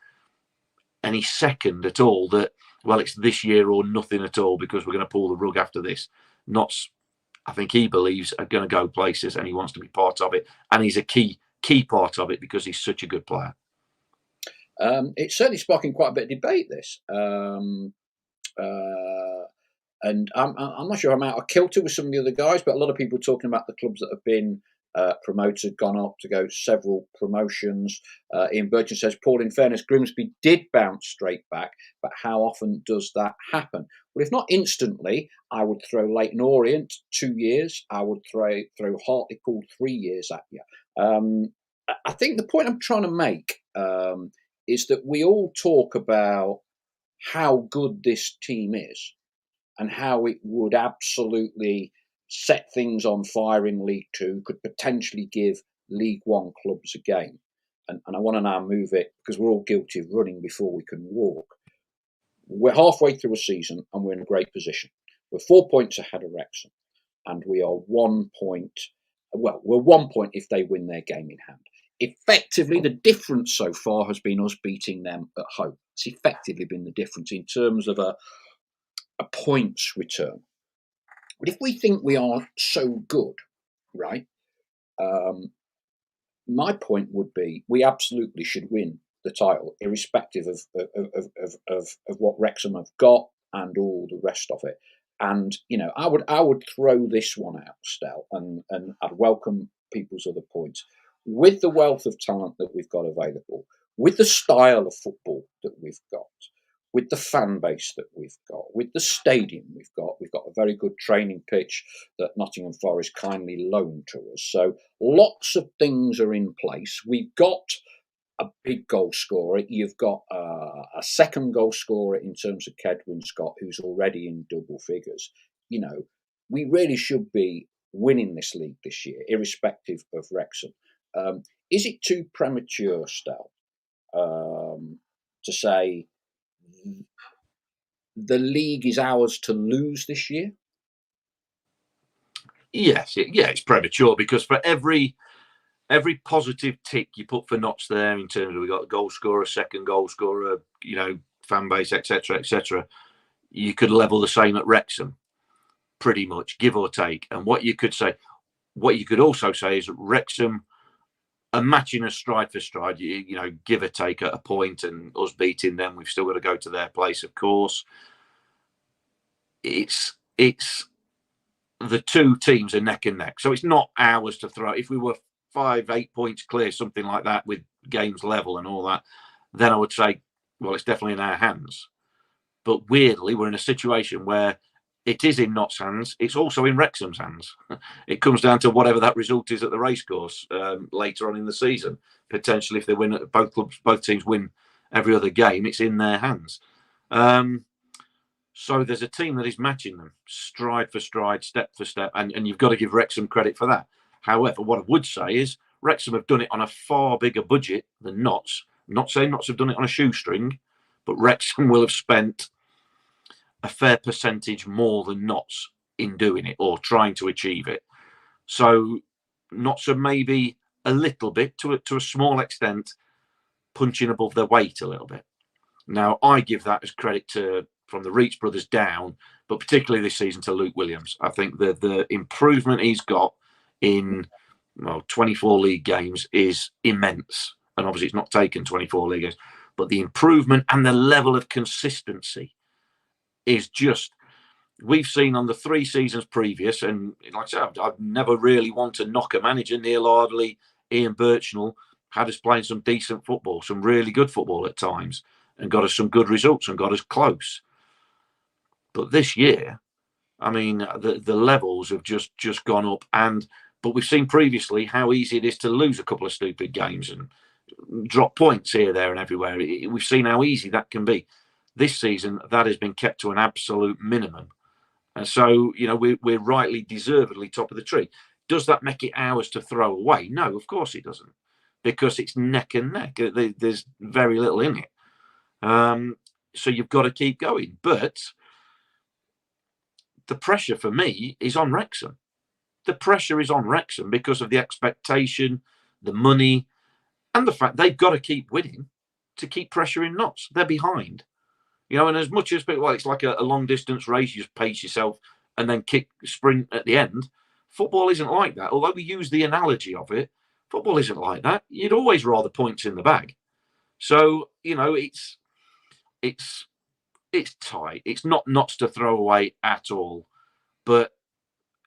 second at all that, well, it's this year or nothing at all because we're going to pull the rug after this. Notts, I think he believes, are going to go places and he wants to be part of it. And he's a key part of it because he's such a good player. It's certainly sparking quite a bit of debate, this. And I'm not sure I'm out of kilter with some of the other guys, but a lot of people talking about the clubs that have been promoted, gone up to go several promotions. Ian Burton says, Paul, in fairness, Grimsby did bounce straight back, but how often does that happen? Well, if not instantly, I would throw Leyton Orient 2 years. I would throw Hartlepool 3 years at you. I think the point I'm trying to make is that we all talk about how good this team is and how it would absolutely set things on fire in League Two, could potentially give League One clubs a game. And I want to now move it, because we're all guilty of running before we can walk. We're halfway through a season and we're in a great position. We're 4 points ahead of Wrexham, and we are 1 point. Well, we're 1 point if they win their game in hand. Effectively, the difference so far has been us beating them at home. It's effectively been the difference in terms of a points return. But if we think we are so good, right, my point would be we absolutely should win the title, irrespective of what Wrexham have got and all the rest of it. And I would throw this one out, Stel, and I'd welcome people's other points. With the wealth of talent that we've got available, with the style of football that we've got, with the fan base that we've got, with the stadium we've got a very good training pitch that Nottingham Forest kindly loaned to us. So lots of things are in place. We've got a big goal scorer. You've got a second goal scorer in terms of Kedwin Scott, who's already in double figures. We really should be winning this league this year, irrespective of Wrexham. Is it too premature, Stel, to say the league is ours to lose this year? Yes, it's premature, because for every positive tick you put for Notts there, in terms of we got a goal scorer, second goal scorer, fan base, etc., you could level the same at Wrexham, pretty much, give or take. And what you could also say is that Wrexham are matching us stride for stride, give or take at a point, and us beating them, we've still got to go to their place, of course. It's the two teams are neck and neck, so it's not ours to throw. If we were 5-8 points clear, something like that, with games level and all that, then I would say, well, it's definitely in our hands. But weirdly, we're in a situation where it is in Notts' hands. It's also in Wrexham's hands. It comes down to whatever that result is at the racecourse later on in the season. Potentially, if they win, both teams win every other game, it's in their hands. So there's a team that is matching them stride for stride, step for step, and you've got to give Wrexham credit for that. However, what I would say is Wrexham have done it on a far bigger budget than Notts. I'm not saying Notts have done it on a shoestring, but Wrexham will have spent a fair percentage more than Notts in doing it or trying to achieve it. So Notts are maybe a little bit, to a small extent, punching above their weight a little bit. Now, I give that as credit to, from the Reach brothers down, but particularly this season to Luke Williams. I think the improvement he's got in 24 league games is immense. And obviously it's not taken 24 league games, but the improvement and the level of consistency is just, we've seen on the 3 seasons previous, and like I said, I've never really wanted to knock a manager. Neil Lively, Ian Birchnell had us playing some decent football, some really good football at times, and got us some good results and got us close. But this year, I mean, the levels have just gone up. But we've seen previously how easy it is to lose a couple of stupid games and drop points here, there, and everywhere. We've seen how easy that can be. This season, that has been kept to an absolute minimum. And so, we're rightly, deservedly top of the tree. Does that make it ours to throw away? No, of course it doesn't, because it's neck and neck. There's very little in it. So you've got to keep going. But the pressure for me is on Wrexham. The pressure is on Wrexham because of the expectation, the money, and the fact they've got to keep winning to keep pressuring Notts. They're behind. And as much as people, it's like a long distance race, you just pace yourself and then sprint at the end. Football isn't like that. Although we use the analogy of it, football isn't like that. You'd always rather points in the bag. So, it's tight. It's not Notts to throw away at all. But,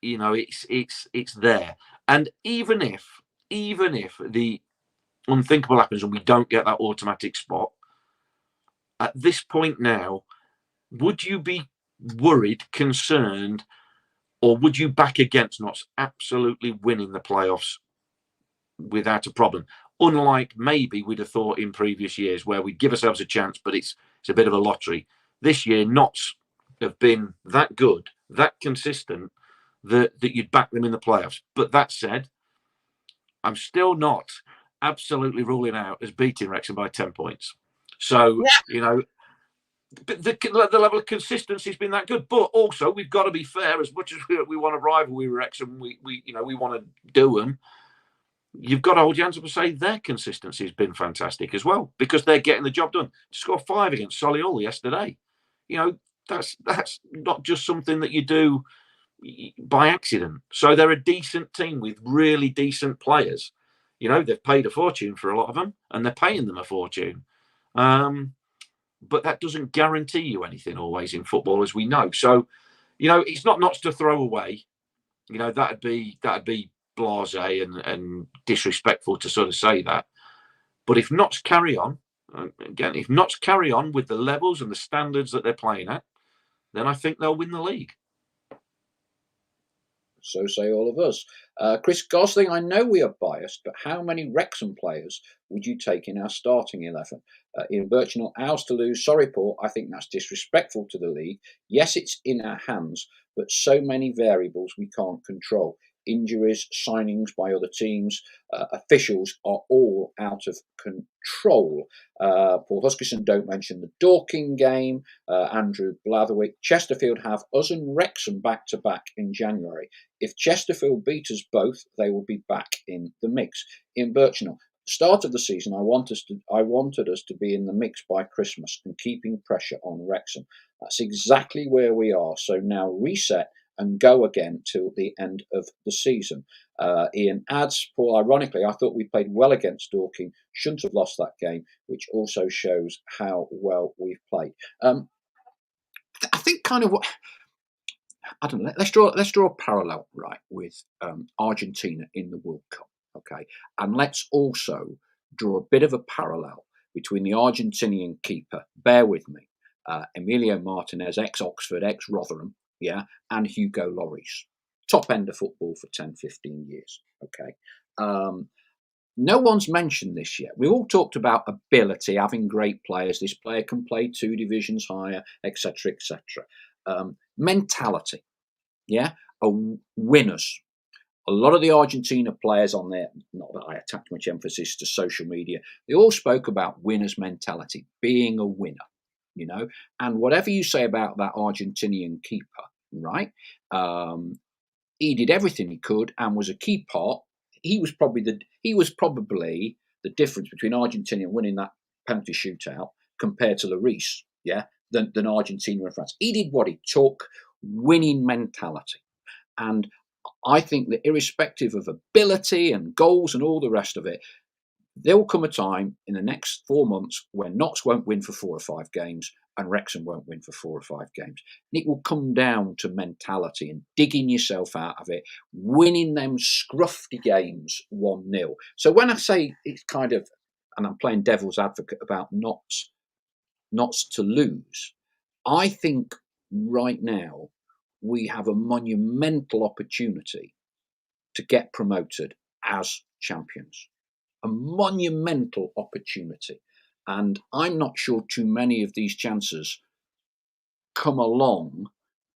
it's there. And even if the unthinkable happens and we don't get that automatic spot, at this point now, would you be worried, concerned, or would you back against Notts absolutely winning the playoffs without a problem? Unlike maybe we'd have thought in previous years where we'd give ourselves a chance, but it's a bit of a lottery. This year, Notts have been that good, that consistent, that you'd back them in the playoffs. But that said, I'm still not absolutely ruling out as beating Wrexham by 10 points. So, the level of consistency has been that good. But also, we've got to be fair. As much as we want to rival with Wrexham, we want to do them. You've got to hold your hands up and say their consistency has been fantastic as well, because they're getting the job done. To score 5 against Solihull yesterday, that's not just something that you do by accident. So they're a decent team with really decent players. They've paid a fortune for a lot of them, and they're paying them a fortune. But that doesn't guarantee you anything always in football, as we know. So, it's not Notts to throw away. That'd be blasé and disrespectful to sort of say that. But if Notts carry on, with the levels and the standards that they're playing at, then I think they'll win the league. So say all of us. Chris Gosling, I know we are biased, but how many Wrexham players would you take in our starting 11? Ian Birchnell, ours to lose. Sorry, Paul, I think that's disrespectful to the league. Yes, it's in our hands, but so many variables we can't control. Injuries, signings by other teams, officials are all out of control. Paul Huskisson, don't mention the Dorking game. Andrew Blatherwick, Chesterfield have us and Wrexham back-to-back in January. If Chesterfield beat us both, they will be back in the mix. In Birchnell, start of the season, I wanted us to be in the mix by Christmas and keeping pressure on Wrexham. That's exactly where we are. So now reset and go again till the end of the season. Ian adds, Paul, ironically, I thought we played well against Dorking, shouldn't have lost that game, which also shows how well we've played. I think kind of what, I don't know, let's draw a parallel, right, with Argentina in the World Cup, okay? And let's also draw a bit of a parallel between the Argentinian keeper, bear with me, Emilio Martinez, ex-Oxford, ex-Rotherham, yeah, and Hugo Lloris. Top end of football for 10, 15 years. Okay. No one's mentioned this yet. We've all talked about ability, having great players. This player can play 2 divisions higher, etc., etc. Mentality, yeah, winners. A lot of the Argentina players on there, not that I attach much emphasis to social media, they all spoke about winners' mentality, being a winner, you know. And whatever you say about that Argentinian keeper, right? He did everything he could and was a key part. He was probably the difference between Argentina winning that penalty shootout compared to Lloris, yeah, than Argentina and France. He did what he took, winning mentality. And I think that irrespective of ability and goals and all the rest of it, there will come a time in the next 4 months when Notts won't win for 4 or 5 games and Wrexham won't win for 4 or 5 games. And it will come down to mentality and digging yourself out of it, winning them scruffy games 1-0. So when I say it's kind of, and I'm playing devil's advocate about Notts to lose, I think right now we have a monumental opportunity to get promoted as champions. A monumental opportunity. And I'm not sure too many of these chances come along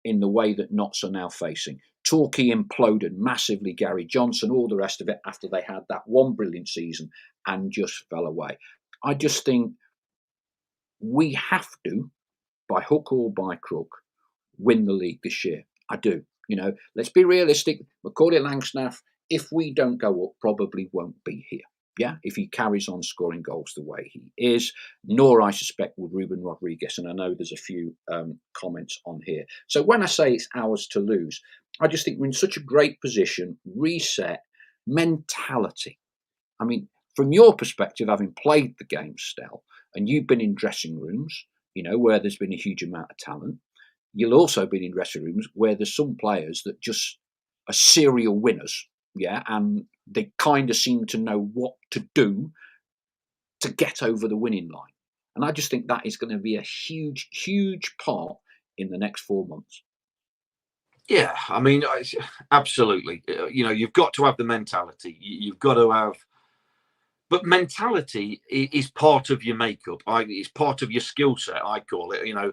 in the way that Notts are now facing. Torquay imploded massively, Gary Johnson, all the rest of it after they had that one brilliant season and just fell away. I just think we have to, by hook or by crook, win the league this year. I do. You know, let's be realistic. Macaulay Langstaff, if we don't go up, probably won't be here. Yeah, if he carries on scoring goals the way he is, nor I suspect would Ruben Rodriguez. And I know there's a few comments on here. So when I say it's ours to lose, I just think we're in such a great position, reset, mentality. I mean, from your perspective, having played the game, Stel, and you've been in dressing rooms, you know, where there's been a huge amount of talent, you'll also be in dressing rooms where there's some players that just are serial winners, yeah, and they kind of seem to know what to do to get over the winning line. And I just think that is going to be a huge, huge part in the next 4 months. Yeah, I mean, absolutely. You know, you've got to have the mentality. You've got to have, but mentality is part of your makeup. It's part of your skill set. I call it. You know,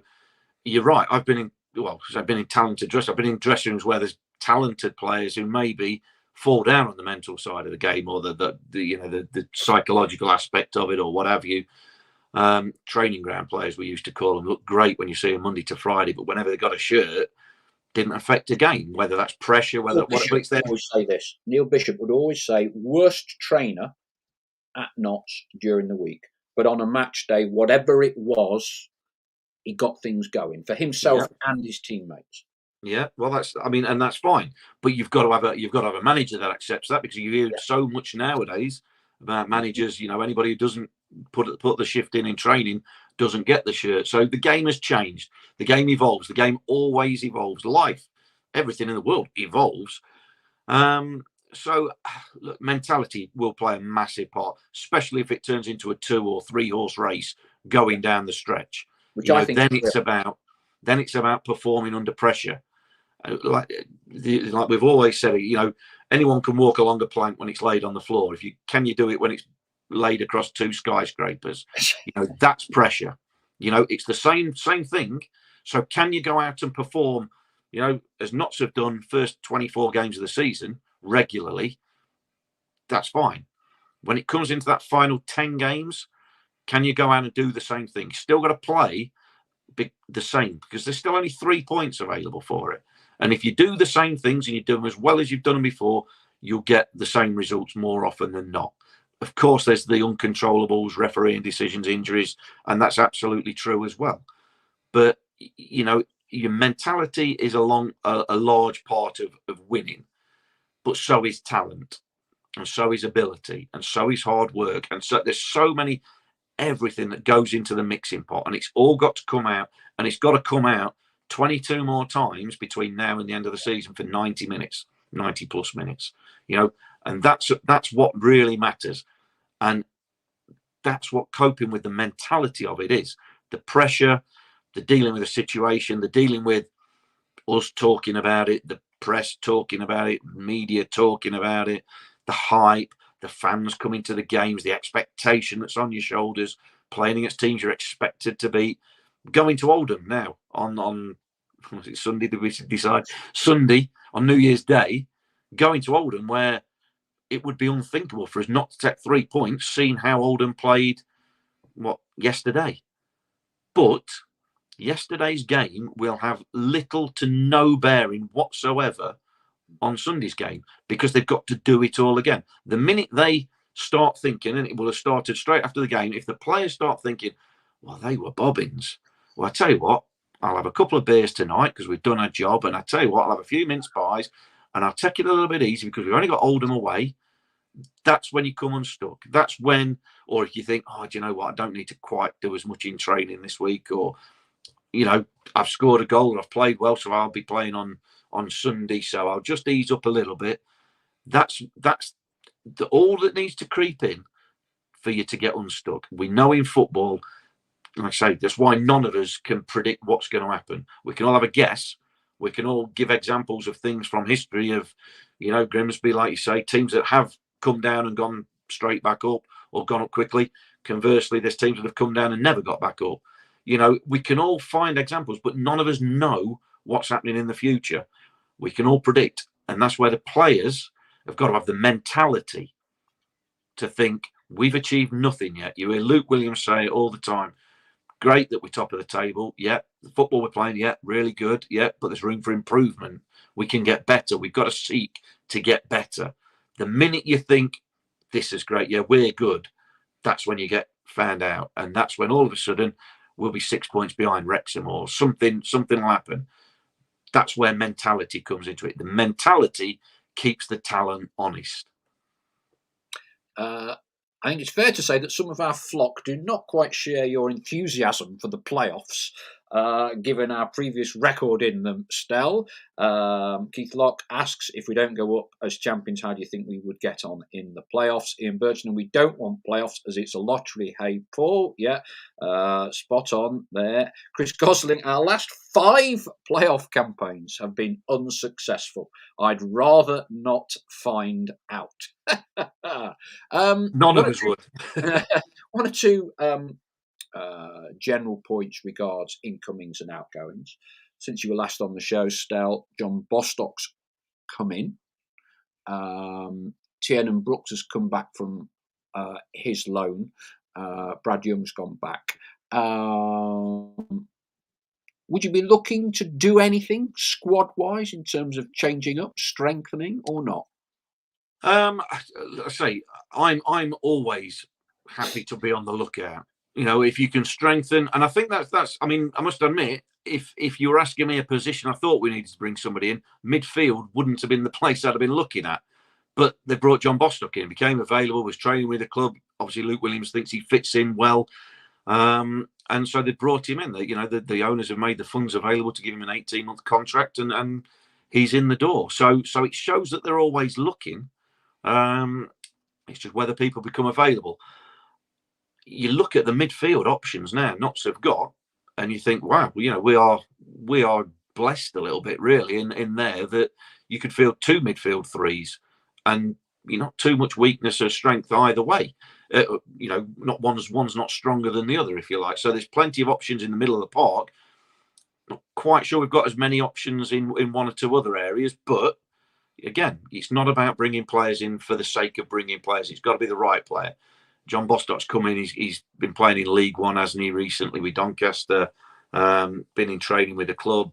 you're right. I've been in talented dress. I've been in dressing rooms where there's talented players who maybe fall down on the mental side of the game or the psychological aspect of it or what have you. Training ground players, we used to call them, look great when you see them Monday to Friday, but whenever they got a shirt, didn't affect a game. Whether that's pressure, whether it's there. Always say this. Neil Bishop would always say, worst trainer at Notts during the week, but on a match day, whatever it was, he got things going for himself and his teammates. Yeah, well, and that's fine. But you've got to have a manager that accepts that, because you hear so much nowadays about managers. You know, anybody who doesn't put the shift in training doesn't get the shirt. So the game has changed. The game evolves. The game always evolves. Life, everything in the world evolves. So, look, mentality will play a massive part, especially if it turns into a 2 or 3 horse race going down the stretch. Which I think then it's about performing under pressure. Like we've always said, you know, anyone can walk along a plank when it's laid on the floor. Can you do it when it's laid across 2 skyscrapers? You know, that's pressure. You know, it's the same thing. So can you go out and perform, you know, as Notts have done first 24 games of the season regularly? That's fine. When it comes into that final 10 games, can you go out and do the same thing? Still got to play the same, because there's still only 3 points available for it. And if you do the same things and you do them as well as you've done them before, you'll get the same results more often than not. Of course, there's the uncontrollables, refereeing decisions, injuries, and that's absolutely true as well. But, you know, your mentality is a large part of winning, but so is talent, and so is ability, and so is hard work. And so there's so many, everything that goes into the mixing pot, and it's all got to come out, and it's got to come out 22 more times between now and the end of the season for 90 plus minutes, you know. And that's what really matters, and that's what coping with the mentality of it is. The pressure, the dealing with the situation, the dealing with us talking about it, the press talking about it, media talking about it, the hype, the fans coming to the games, the expectation that's on your shoulders, playing against teams you're expected to beat. Going to Oldham now on was it Sunday? Did we decide Sunday on New Year's Day? Going to Oldham, where it would be unthinkable for us not to take 3 points, seeing how Oldham played yesterday. But yesterday's game will have little to no bearing whatsoever on Sunday's game, because they've got to do it all again. The minute they start thinking, and it will have started straight after the game, if the players start thinking, well, they were bobbins. Well, I tell you what, I'll have a couple of beers tonight because we've done our job. And I tell you what, I'll have a few mince pies and I'll take it a little bit easy because we've only got Oldham away. That's when you come unstuck. That's when, or if you think, oh, do you know what, I don't need to quite do as much in training this week, or, you know, I've scored a goal, I've played well, so I'll be playing on Sunday, so I'll just ease up a little bit. That's all that needs to creep in for you to get unstuck. We know in football, like I say, that's why none of us can predict what's going to happen. We can all have a guess. We can all give examples of things from history of, you know, Grimsby, like you say, teams that have come down and gone straight back up or gone up quickly. Conversely, there's teams that have come down and never got back up. You know, we can all find examples, but none of us know what's happening in the future. We can all predict. And that's where the players have got to have the mentality to think, we've achieved nothing yet. You hear Luke Williams say it all the time. Great that we're top of the table. Yeah. The football we're playing, yeah, really good. Yeah. But there's room for improvement. We can get better. We've got to seek to get better. The minute you think, this is great, yeah, we're good, that's when you get found out. And that's when all of a sudden we'll be 6 points behind Wrexham or something will happen. That's where mentality comes into it. The mentality keeps the talent honest. I think it's fair to say that some of our flock do not quite share your enthusiasm for the playoffs, given our previous record in them, Stell. Keith Locke asks, if we don't go up as champions, how do you think we would get on in the playoffs? Ian Burton, we don't want playoffs as it's a lottery. Hey, Paul. Yeah, spot on there. Chris Gosling, our last 5 playoff campaigns have been unsuccessful. I'd rather not find out. None of us would. One or two general points regards incomings and outgoings. Since you were last on the show, Stell, John Bostock's come in. Tiernan Brooks has come back from his loan. Brad Young's gone back. Would you be looking to do anything squad-wise in terms of changing up, strengthening, or not? I say I'm always happy to be on the lookout. You know, if you can strengthen, and I think that's. I mean, I must admit, if you were asking me a position, I thought we needed to bring somebody in. Midfield wouldn't have been the place I'd have been looking at, but they brought John Bostock in, became available, was training with the club. Obviously, Luke Williams thinks he fits in well, and so they brought him in. The owners have made the funds available to give him an 18-month contract, and he's in the door. So it shows that they're always looking. It's just whether people become available. You look at the midfield options now Notts have got, and you think, wow, you know, we are blessed a little bit really in there that you could field 2 midfield threes, and you're not too much weakness or strength either way. You know, not one's not stronger than the other, if you like. So there's plenty of options in the middle of the park. Not quite sure we've got as many options in one or two other areas, but again, it's not about bringing players in for the sake of bringing players. It's got to be the right player. John Bostock's come in. He's been playing in League One, hasn't he, recently with Doncaster, been in training with the club.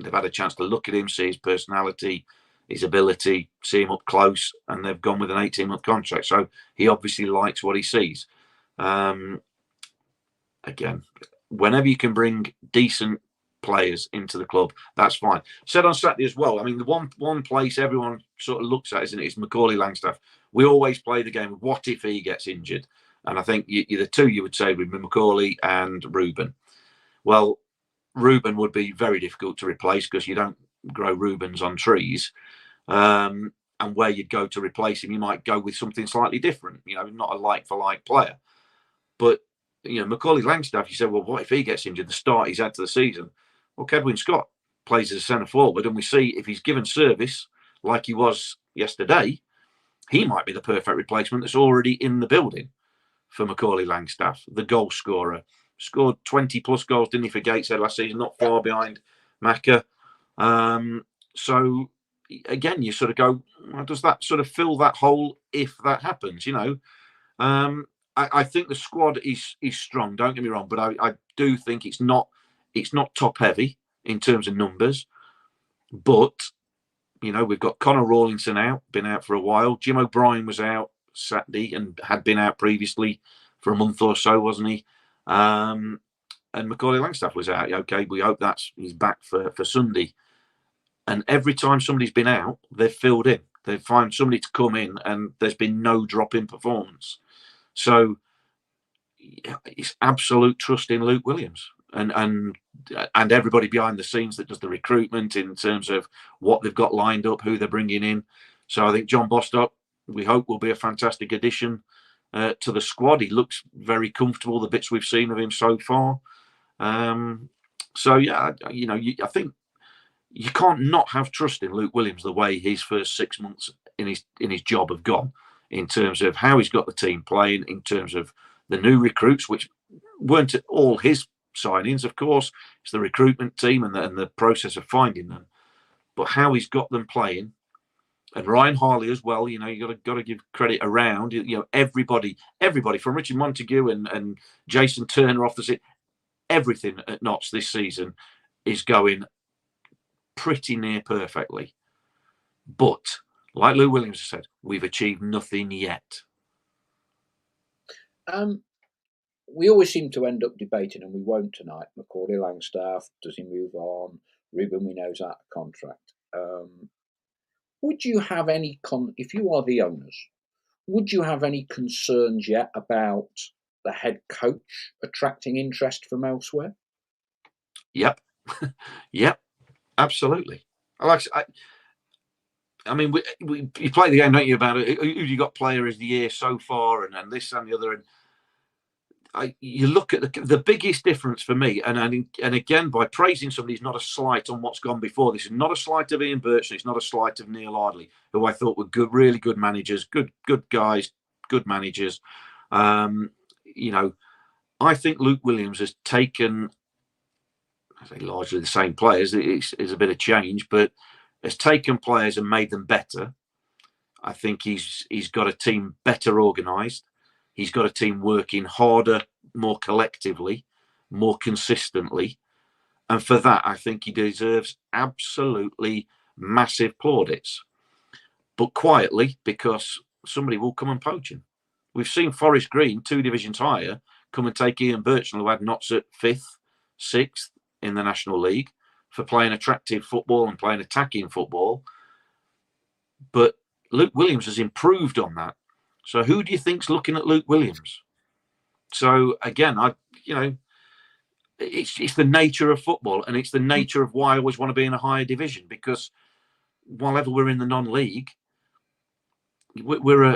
They've had a chance to look at him, see his personality, his ability, see him up close, and they've gone with an 18-month contract. So he obviously likes what he sees. Again, whenever you can bring decent players into the club, that's fine. Said on Saturday as well, I mean, the one place everyone sort of looks at, isn't it, is Macaulay Langstaff. We always play the game of what if he gets injured, and I think the two you would say would be Macaulay and Ruben. Well, Ruben would be very difficult to replace because you don't grow Rubens on trees, and where you'd go to replace him, you might go with something slightly different, you know, not a like for like player. But you know, Macaulay Langstaff, you said, well, what if he gets injured? The start he's had to the season. Well, Kedwin Scott, plays as a centre forward, and we see if he's given service like he was yesterday, he might be the perfect replacement that's already in the building for Macaulay Langstaff, the goal scorer. Scored 20 plus goals, didn't he, for Gateshead last season, not far behind Macca. So again, you sort of go, well, does that sort of fill that hole if that happens? I think the squad is strong. Don't get me wrong, but I do think it's not top heavy in terms of numbers. But we've got Connor Rawlinson out, been out for a while. Jim O'Brien was out Saturday and had been out previously for a month or so, wasn't he? And Macaulay Langstaff was out. Okay, we hope he's back for Sunday. And every time somebody's been out, they've filled in. They find somebody to come in, and there's been no drop in performance. So it's absolute trust in Luke Williams and everybody behind the scenes that does the recruitment in terms of what they've got lined up, who they're bringing in. So I think John Bostock, we hope, will be a fantastic addition to the squad. He looks very comfortable, the bits we've seen of him so far. So yeah, I think you can't not have trust in Luke Williams the way his first 6 months in his job have gone, in terms of how he's got the team playing, in terms of the new recruits, which weren't all his signings, of course. It's the recruitment team and the process of finding them, but how he's got them playing. And Ryan Harley as well. You got to give credit around. Everybody from Richard Montague and Jason Turner off the seat. Everything at Notts this season is going pretty near perfectly. But like Lou Williams said, we've achieved nothing yet. We always seem to end up debating, and we won't tonight. Macaulay Langstaff, does he move on? Ruben, we know, is out of contract. Would you have any if you are the owners, would you have any concerns yet about the head coach attracting interest from elsewhere? Yep. Yep. Absolutely. I mean, you play the game, don't you, about it? Who you got player of the year so far, and this and the other. And you look at the biggest difference for me, and again, by praising somebody is not a slight on what's gone before. This is not a slight of Ian Birchley. It's not a slight of Neil Ardley, who I thought were good, really good managers, good guys, good managers. I think Luke Williams has taken, I say largely the same players. It's a bit of change, but has taken players and made them better. I think he's got a team better organised. He's got a team working harder, more collectively, more consistently. And for that, I think he deserves absolutely massive plaudits. But quietly, because somebody will come and poach him. We've seen Forest Green, 2 divisions higher, come and take Ian Birchley, who had Notts at 5th, 6th in the National League, for playing attractive football and playing attacking football. But Luke Williams has improved on that. So who do you think's looking at Luke Williams? So again, it's the nature of football, and it's the nature of why I always want to be in a higher division, because whenever we're in the non-league, we're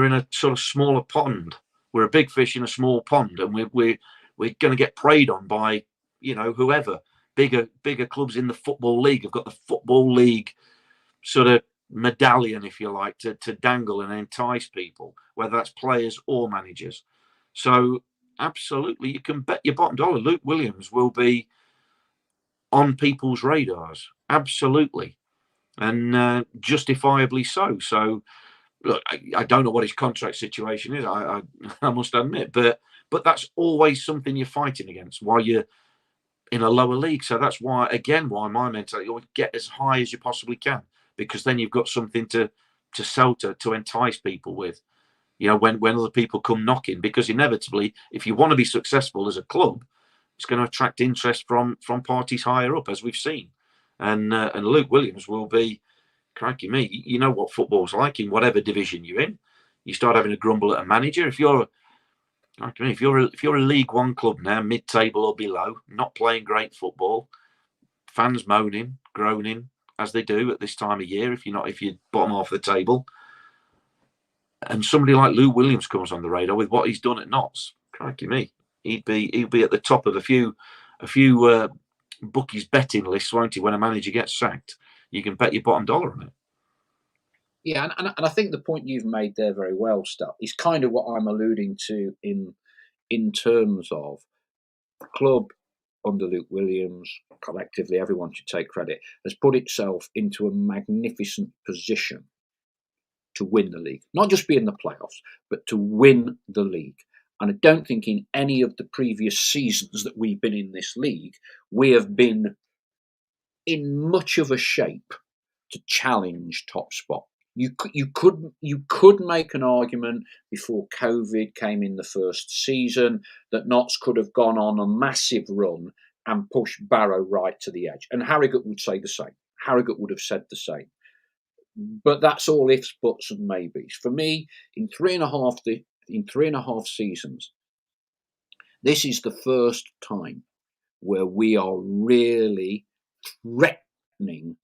in a sort of smaller pond. We're a big fish in a small pond, and we're going to get preyed on by whoever. Bigger clubs in the Football League have got the Football League sort of medallion, if you like, to dangle and entice people, whether that's players or managers. So absolutely, you can bet your bottom dollar Luke Williams will be on people's radars. Absolutely. And justifiably so. So look, I don't know what his contract situation is, I must admit, but that's always something you're fighting against while you're in a lower league. So that's why my mentality, get as high as you possibly can, because then you've got something to sell, to entice people with, when other people come knocking. Because inevitably, if you want to be successful as a club, it's going to attract interest from parties higher up, as we've seen. And Luke Williams will be, crikey me, you know what football's like in whatever division you're in. You start having a grumble at a manager. If you're a League One club now, mid-table or below, not playing great football, fans moaning, groaning, as they do at this time of year, if you're bottom half of the table, and somebody like Lou Williams comes on the radar with what he's done at Notts, crikey me, he'd be at the top of a few book his betting list, won't he? When a manager gets sacked, you can bet your bottom dollar on it. Yeah, and I think the point you've made there very well, Stuff, is kind of what I'm alluding to in terms of the club under Luke Williams, collectively, everyone should take credit, has put itself into a magnificent position to win the league. Not just be in the playoffs, but to win the league. And I don't think in any of the previous seasons that we've been in this league, we have been in much of a shape to challenge top spot. You could make an argument before COVID came in the first season that Notts could have gone on a massive run and pushed Barrow right to the edge. And Harrogate would say the same. Harrogate would have said the same. But that's all ifs, buts, and maybes. For me, in three and a half seasons, this is the first time where we are really threatening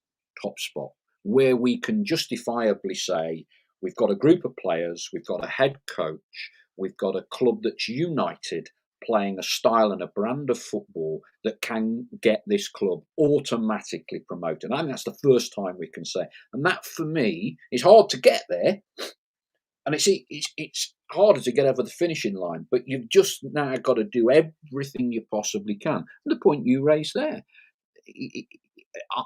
top spot, where we can justifiably say we've got a group of players, we've got a head coach, we've got a club that's united, playing a style and a brand of football that can get this club automatically promoted. I think that's the first time we can say. And that, for me, is hard to get there. And it's harder to get over the finishing line, but you've just now got to do everything you possibly can. And the point you raised there,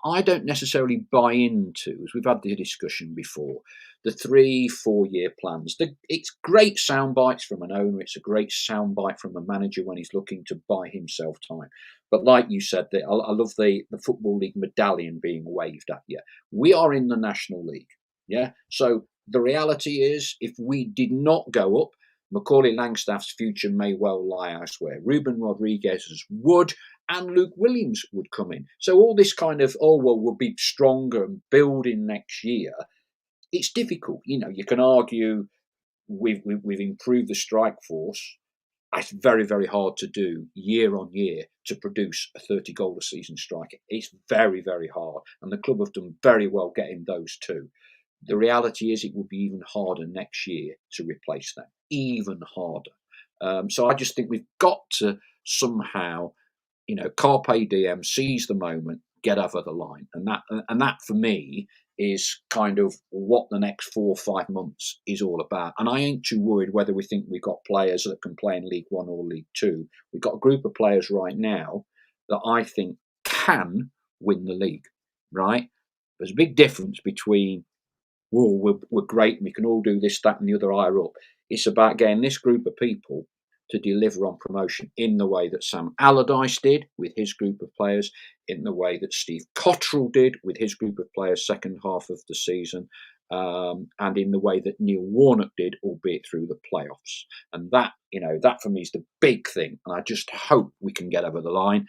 I don't necessarily buy into, as we've had the discussion before, the 3-4 year plans. It's great sound bites from an owner. It's a great sound bite from a manager when he's looking to buy himself time. But like you said, I love the Football League medallion being waved at you. We are in the National League. Yeah. So the reality is, if we did not go up, Macaulay Langstaff's future may well lie elsewhere. Ruben Rodriguez's would, and Luke Williams would come in. So all this kind of, we'll be stronger and building next year, it's difficult. You can argue we've improved the strike force. It's very, very hard to do year on year to produce a 30 goal a season striker. It's very, very hard. And the club have done very well getting those two. The reality is it will be even harder next year to replace them. Even harder. So I just think we've got to somehow, carpe diem, seize the moment, get over the line. And that for me is kind of what the next 4 or 5 months is all about. And I ain't too worried whether we think we've got players that can play in League One or League Two. We've got a group of players right now that I think can win the league, right? There's a big difference between, we're great and we can all do this, that, and the other higher up. It's about getting this group of people to deliver on promotion in the way that Sam Allardyce did with his group of players, in the way that Steve Cottrell did with his group of players second half of the season, and in the way that Neil Warnock did, albeit through the playoffs. And that for me is the big thing. And I just hope we can get over the line.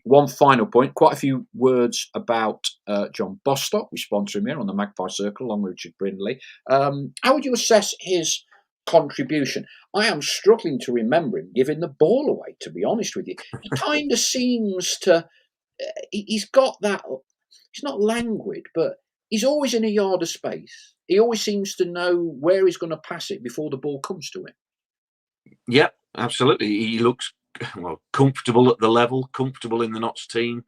One final point, quite a few words about John Bostock. We sponsor him here on the Magpie Circle along with Richard Brindley. How would you assess his contribution? I am struggling to remember him giving the ball away, to be honest with you. He kind of seems to, he's got that, he's not languid, but he's always in a yard of space. He always seems to know where he's going to pass it before the ball comes to him. Yeah, absolutely. He looks comfortable at the level, comfortable in the Notts team,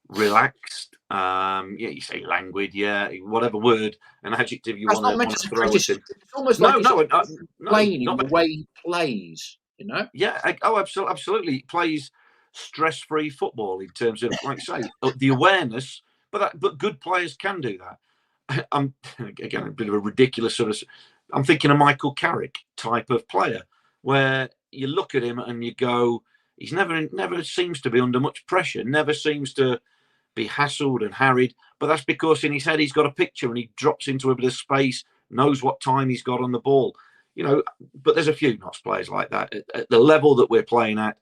relaxed. You say languid, whatever word, an adjective you want to throw at him. It's almost like he's playing in the way he plays, Yeah, absolutely. He plays stress-free football in terms of, like I say, the awareness. But good players can do that. I'm again a bit of a ridiculous sort of. I'm thinking a Michael Carrick type of player, where you look at him and you go, he's never seems to be under much pressure, never seems to be hassled and harried. But that's because in his head he's got a picture and he drops into a bit of space, knows what time he's got on the ball. But there's a few Notts players like that at the level that we're playing at.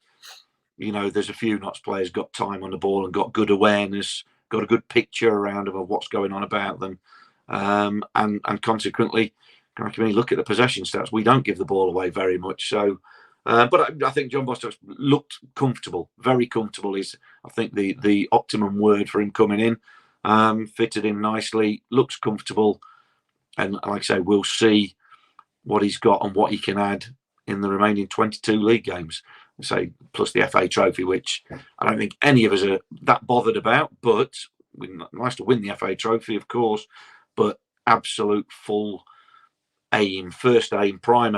There's a few Notts players got time on the ball and got good awareness, got a good picture around them of what's going on about them, and consequently, when you look at the possession stats, we don't give the ball away very much. So, but I think John Bostock looked comfortable, very comfortable. Is I think the optimum word for him coming in. Fitted him nicely, looks comfortable, and like I say, we'll see what he's got and what he can add in the remaining 22 league games. say, plus the FA Trophy, which I don't think any of us are that bothered about. But nice to win the FA Trophy, of course, but absolute full aim, first aim, prime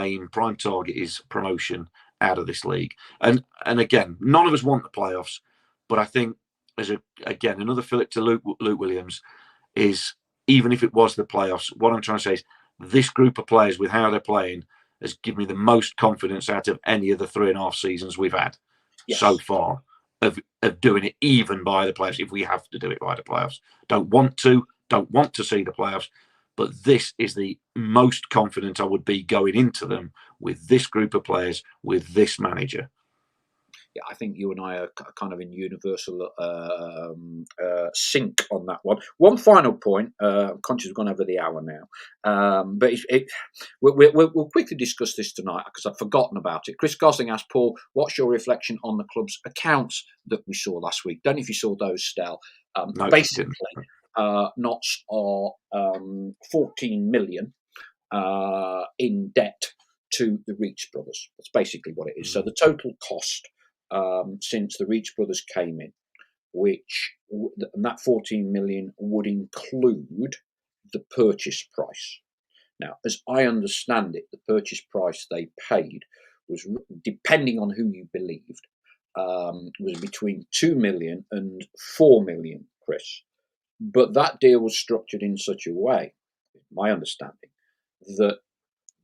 target is promotion out of this league. And again, none of us want the playoffs, but I think again another fillip to Luke Williams is, even if it was the playoffs, what I'm trying to say is this group of players with how they're playing has given me the most confidence out of any of the 3.5 seasons we've had so far of doing it even by the playoffs, if we have to do it by the playoffs. Don't want to see the playoffs, but this is the most confident I would be going into them with this group of players, with this manager. Yeah, I think you and I are kind of in universal sync on that one. One final point. I'm conscious we've gone over the hour now, but we'll quickly discuss this tonight because I've forgotten about it. Chris Gosling asked Paul, "What's your reflection on the club's accounts that we saw last week?" Don't know if you saw those, Stel. No, basically, Notts are 14 million in debt to the Reach brothers. That's basically what it is. So the total cost since the Reach brothers came in, and that 14 million would include the purchase price. Now, as I understand it, the purchase price they paid was, depending on who you believed, was between 2 million and 4 million, Chris. But that deal was structured in such a way, my understanding, that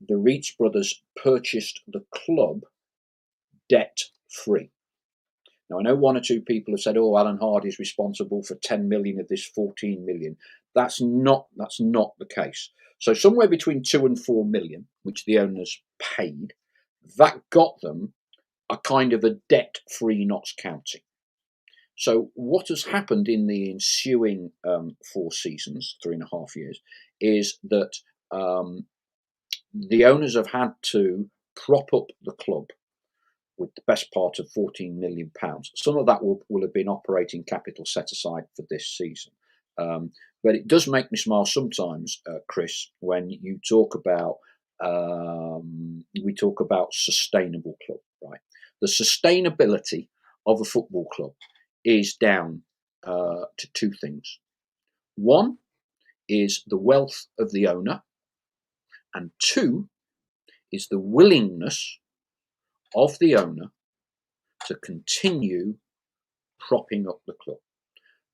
the Reach brothers purchased the club debt free. Now, I know one or two people have said, "Oh, Alan Hardy is responsible for 10 million of this 14 million." That's not the case. So somewhere between 2 and 4 million, which the owners paid, that got them a kind of a debt-free Notts County. So what has happened in the ensuing 4 seasons, 3.5 years, is that the owners have had to prop up the club with the best part of £14 million. Some of that will have been operating capital set aside for this season. But it does make me smile sometimes, Chris, when you talk about we talk about sustainable club, right? The sustainability of a football club is down to 2 things. One is the wealth of the owner, and 2 is the willingness of the owner to continue propping up the club.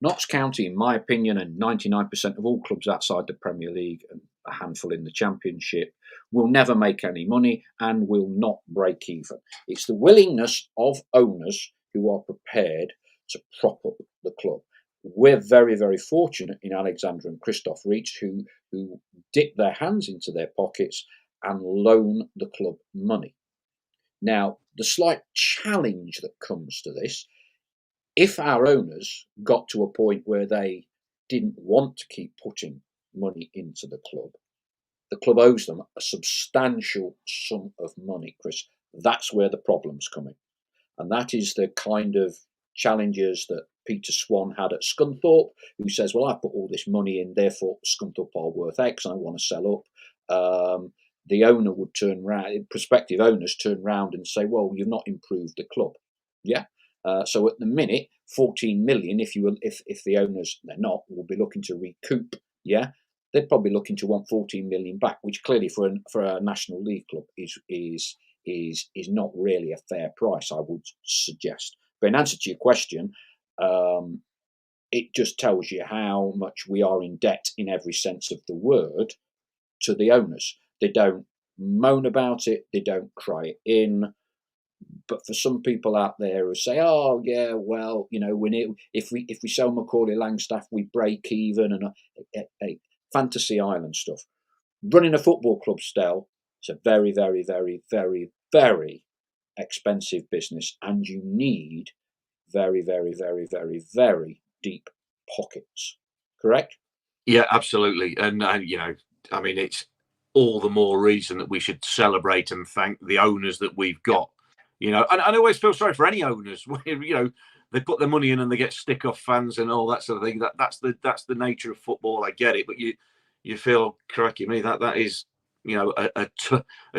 Notts County, in my opinion, and 99% of all clubs outside the Premier League and a handful in the Championship, will never make any money and will not break even. It's the willingness of owners who are prepared to prop up the club. We're very, very fortunate in Alexander and Christoph Reach, who dip their hands into their pockets and loan the club money. Now, the slight challenge that comes to this, if our owners got to a point where they didn't want to keep putting money into the club owes them a substantial sum of money, Chris. That's where the problem's coming. And that is the kind of challenges that Peter Swan had at Scunthorpe, who says, "Well, I put all this money in, therefore Scunthorpe are worth X, I want to sell up." The owner would turn round, prospective owners turn round and say, "Well, you've not improved the club." Yeah. So at the minute, 14 million, if the owners, they're not, will be looking to recoup. Yeah. They're probably looking to want 14 million back, which clearly for a National League club is not really a fair price, I would suggest. But in answer to your question, it just tells you how much we are in debt in every sense of the word to the owners. They don't moan about it, they don't cry it in. But for some people out there who say, "Oh yeah, well, if we sell Macaulay Langstaff, we break even," and fantasy island stuff. Running a football club, Stel, it's a very, very, very, very, very expensive business, and you need very, very, very, very, very deep pockets. Correct? Yeah, absolutely. And I mean, it's all the more reason that we should celebrate and thank the owners that we've got. And I always feel sorry for any owners where they put their money in and they get stick off fans and all that sort of thing. That's the nature of football. I get it, but you feel, crikey me, that is a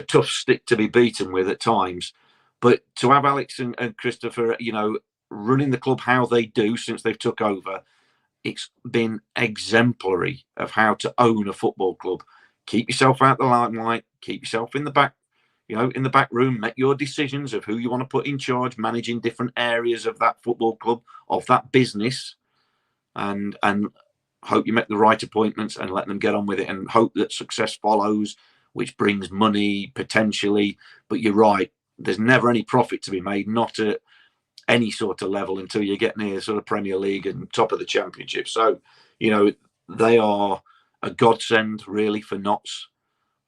tough stick to be beaten with at times. But to have Alex and Christopher, running the club how they do since they've took over, it's been exemplary of how to own a football club. Keep yourself out the limelight, keep yourself in the back, in the back room, make your decisions of who you want to put in charge, managing different areas of that football club, of that business, and hope you make the right appointments and let them get on with it, and hope that success follows, which brings money potentially. But you're right, there's never any profit to be made, not at any sort of level, until you get near sort of Premier League and top of the Championship. So, they are a godsend really for Notts,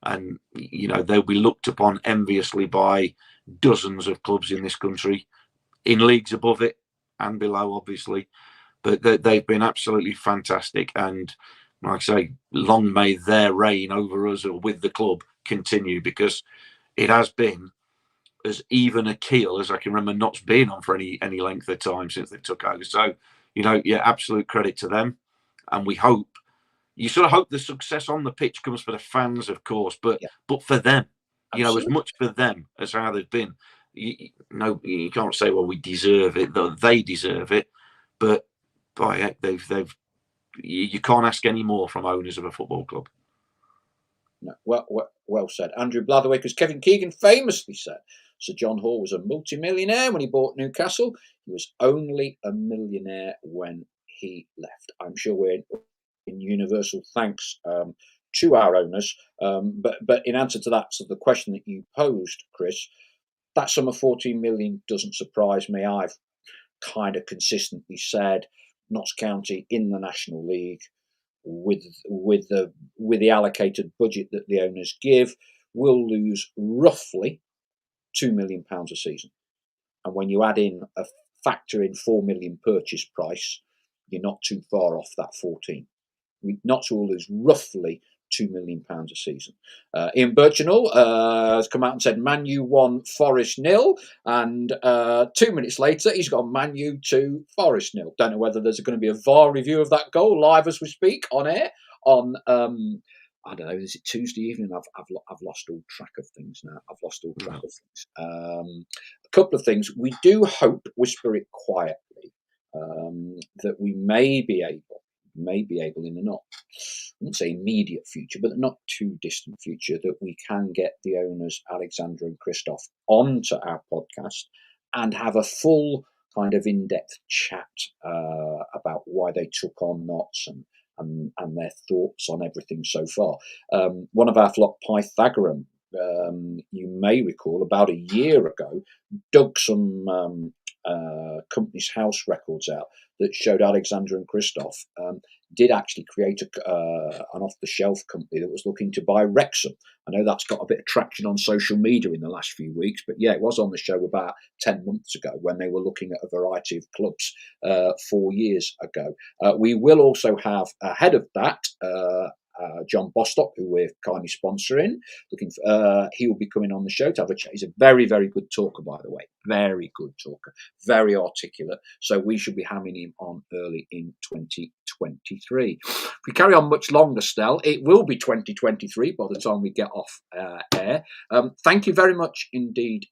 and they'll be looked upon enviously by dozens of clubs in this country, in leagues above it and below, obviously. But they've been absolutely fantastic, and like I say, long may their reign over us or with the club continue, because it has been as even a keel as I can remember Notts being on for any length of time since they took over. So, absolute credit to them. And you sort of hope the success on the pitch comes for the fans, of course, but for them, Absolutely. as much for them as how they've been. You can't say, well, we deserve it, though they deserve it. But by heck, you can't ask any more from owners of a football club. No, well said, Andrew Blatherwick. As Kevin Keegan famously said, Sir John Hall was a multimillionaire when he bought Newcastle. He was only a millionaire when he left. I'm sure we're in universal thanks to our owners. But in answer to that, so the question that you posed, Chris, that sum of 14 million doesn't surprise me. I've kind of consistently said Notts County in the National League, with the allocated budget that the owners give, will lose roughly £2 million a season. And when you add in a factor in £4 million purchase price, you're not too far off that 14. Notts will lose roughly £2 million a season. Ian Birchinall has come out and said Man U 1, Forest 0, and 2 minutes later he's got Man U 2, Forest 0. Don't know whether there's going to be a VAR review of that goal live as we speak on air on I don't know, is it Tuesday evening? I've lost all track of things now. I've lost all track of things. A couple of things. We do hope, whisper it quietly, that we may be able in the not, I wouldn't say immediate future, but not too distant future, that we can get the owners, Alexander and Christoph, onto our podcast and have a full kind of in-depth chat about why they took on Notts and their thoughts on everything so far. One of our flock, Pythagorean, you may recall, about a year ago, dug some company's house records out that showed Alexander and Christoph did actually create an off-the-shelf company that was looking to buy Wrexham. I know that's got a bit of traction on social media in the last few weeks, but yeah, it was on the show about 10 months ago when they were looking at a variety of clubs 4 years ago. We will also have ahead of that John Bostock, who we're kindly sponsoring. He will be coming on the show to have a chat. He's a very, very good talker, by the way. Very good talker. Very articulate. So we should be having him on early in 2023. If we carry on much longer, Stel, it will be 2023 by the time we get off air. Thank you very much indeed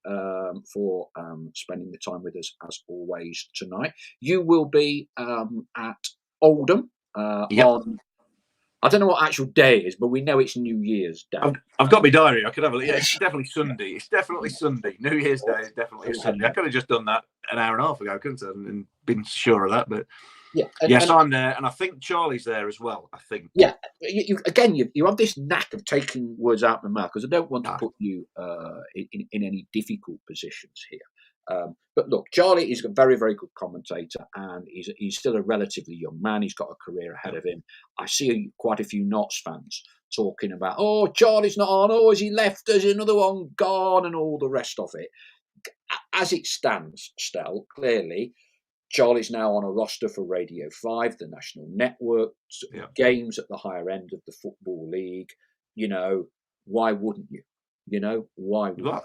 for spending the time with us, as always, tonight. You will be at Oldham on... I don't know what actual day it is, but we know it's New Year's Day. I've got my diary. I could have a look. Yeah, it's definitely Sunday. It's definitely Sunday. New Year's Day is definitely a Sunday. I could have just done that an hour and a half ago, couldn't I? And been sure of that. But yes, I'm there, and I think Charlie's there as well. I think. Yeah. You have this knack of taking words out of my mouth, because I don't want to put you in any difficult positions here. But look, Charlie is a very, very good commentator, and he's still a relatively young man. He's got a career ahead of him. I see quite a few Notts fans talking about, oh, Charlie's not on, oh, has he left, has another one gone, and all the rest of it. As it stands, Stel, clearly, Charlie's now on a roster for Radio 5, the national network, games at the higher end of the Football League. Why wouldn't you? Why wouldn't you?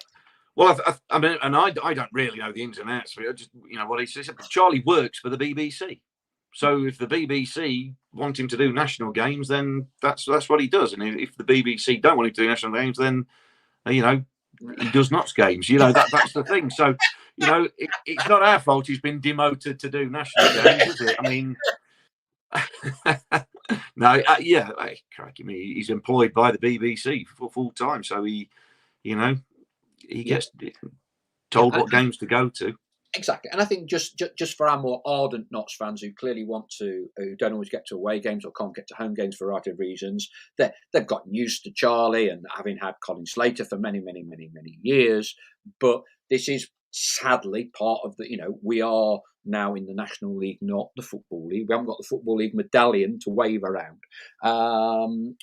Well, I mean, and I don't really know the ins and outs of it. I just, what he says. Charlie works for the BBC, so if the BBC want him to do national games, then that's what he does. And if the BBC don't want him to do national games, then he does Notts games. You know, that's the thing. So, you know, it's not our fault he's been demoted to do national games, is it? I mean, no, yeah, crikey me, he's employed by the BBC for full time, so he gets told what games to go to. Exactly, and I think just for our more ardent Notts fans who clearly who don't always get to away games or can't get to home games for a variety of reasons, they've gotten used to Charlie and having had Colin Slater for many years. But this is sadly part of the. We are now in the National League, not the Football League. We haven't got the Football League medallion to wave around.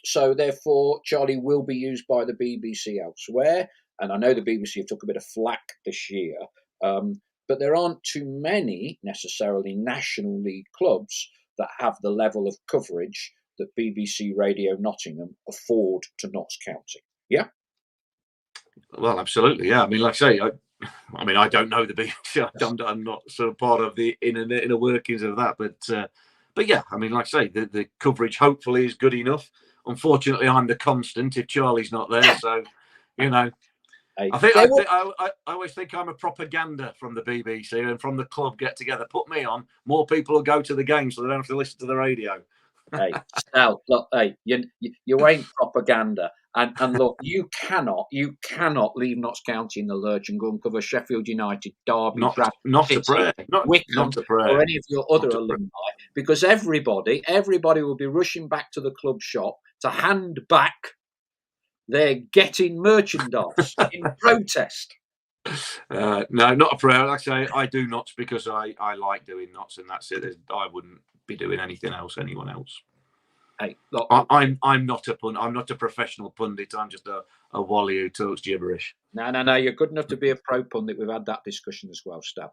So therefore, Charlie will be used by the BBC elsewhere, and I know the BBC have took a bit of flack this year. But there aren't too many necessarily National League clubs that have the level of coverage that BBC Radio Nottingham afford to Notts County. Yeah? Well, absolutely, yeah. I mean, like I say, I don't know the BBC. I'm not sort of part of the inner workings of that. But yeah, I mean, like I say, the coverage hopefully is good enough. Unfortunately, I'm the constant if Charlie's not there. So, you know. I always think I'm a propaganda from the BBC and from the club get together. Put me on, more people will go to the game, so they don't have to listen to the radio. Hey, Stel, look, hey, you ain't propaganda, and look, you cannot leave Notts County in the lurch and go and cover Sheffield United, Derby, not a prayer, Wickham, or any of your other alumni, because everybody will be rushing back to the club shop to hand back. They're getting merchandise in protest. No, not a prayer. Like I say, I do Notts because I like doing Notts, and that's it. I wouldn't be doing anything else. Anyone else? Hey, look, I'm not a professional pundit. I'm just a wally who talks gibberish. No. You're good enough to be a pro pundit. We've had that discussion as well, Stel.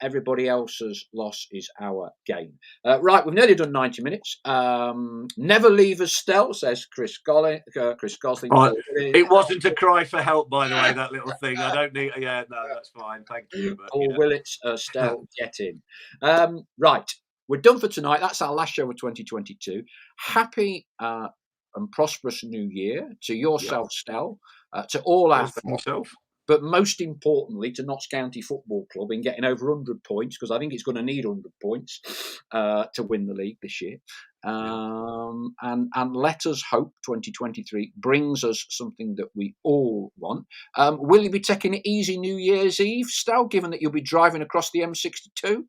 Everybody else's loss is our gain. Right, we've nearly done 90 minutes. Never leave us, Stel, says Chris Gosling. It wasn't a cry for help, by the way, that little thing. I don't need... Yeah, no, that's fine. Thank you. But, Paul Willits, Stel, get in. Right, we're done for tonight. That's our last show of 2022. Happy and prosperous new year to yourself, Stel, to all our myself. But most importantly, to Notts County Football Club in getting over 100 points, because I think it's going to need 100 points to win the league this year. And let us hope 2023 brings us something that we all want. Will you be taking it easy New Year's Eve, Stel, given that you'll be driving across the M62?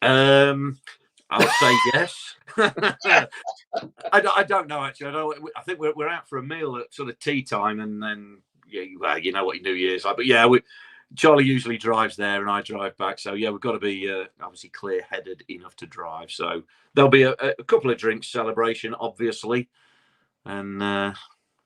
I'll say yes. I don't know, actually. I think we're out for a meal at sort of tea time, and then... Yeah, you know what your New Year's like. But yeah, Charlie usually drives there and I drive back. So yeah, we've got to be obviously clear-headed enough to drive. So there'll be a couple of drinks celebration, obviously. And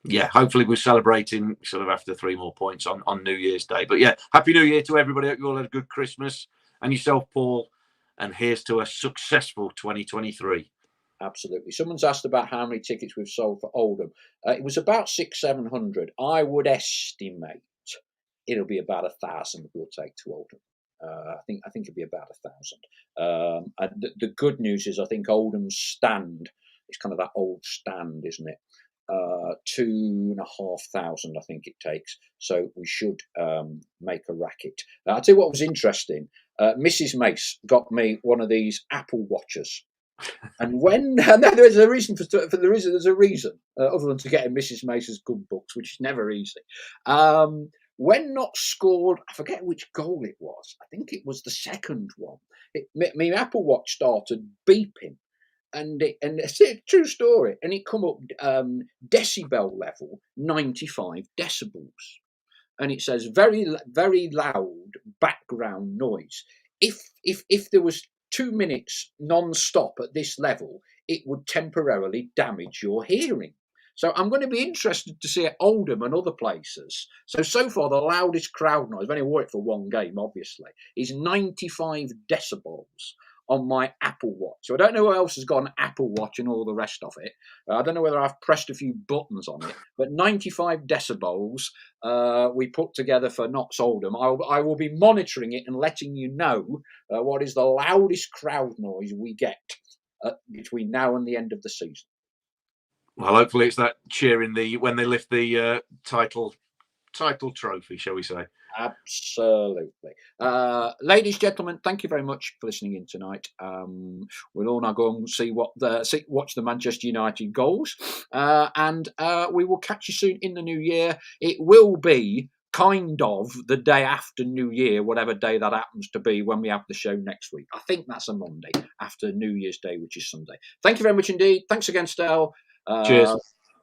yeah, hopefully we're celebrating sort of after 3 more points on New Year's Day. But yeah, Happy New Year to everybody. Hope you all had a good Christmas. And yourself, Paul. And here's to a successful 2023. Absolutely. Someone's asked about how many tickets we've sold for Oldham. It was about 600-700. I would estimate it'll be about 1,000 we'll take to Oldham. I think it'll be about 1,000. And the good news is I think Oldham's stand is kind of that old stand, isn't it? 2,500 I think it takes. So we should make a racket. I'll tell you what was interesting. Mrs. Mace got me one of these Apple Watches. And there's a reason there's a reason other than to get in Mrs. Mace's good books, which is never easy. When Notts scored, I forget which goal it was. I think it was the second one. My Apple Watch started beeping, and it's a true story. And it come up decibel level 95 decibels, and it says very very loud background noise. If there was 2 minutes non-stop at this level, it would temporarily damage your hearing. So I'm going to be interested to see at Oldham and other places. So far, the loudest crowd noise, I've only wore it for one game, obviously, is 95 decibels on my Apple Watch. So I don't know who else has got an Apple Watch and all the rest of it. I don't know whether I've pressed a few buttons on it, but 95 decibels we put together for Notts Oldham. I will be monitoring it and letting you know what is the loudest crowd noise we get between now and the end of the season. Well, hopefully it's that cheering when they lift the title title trophy, shall we say? Absolutely. Ladies, gentlemen, thank you very much for listening in tonight. We'll all now go and watch the Manchester United goals, and we will catch you soon in the new year. It will be kind of the day after New Year, whatever day that happens to be, when we have the show next week. I think that's a Monday after New Year's Day, which is Sunday. Thank you very much indeed. Thanks again, Stel. Cheers.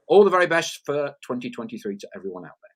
All the very best for 2023 to everyone out there.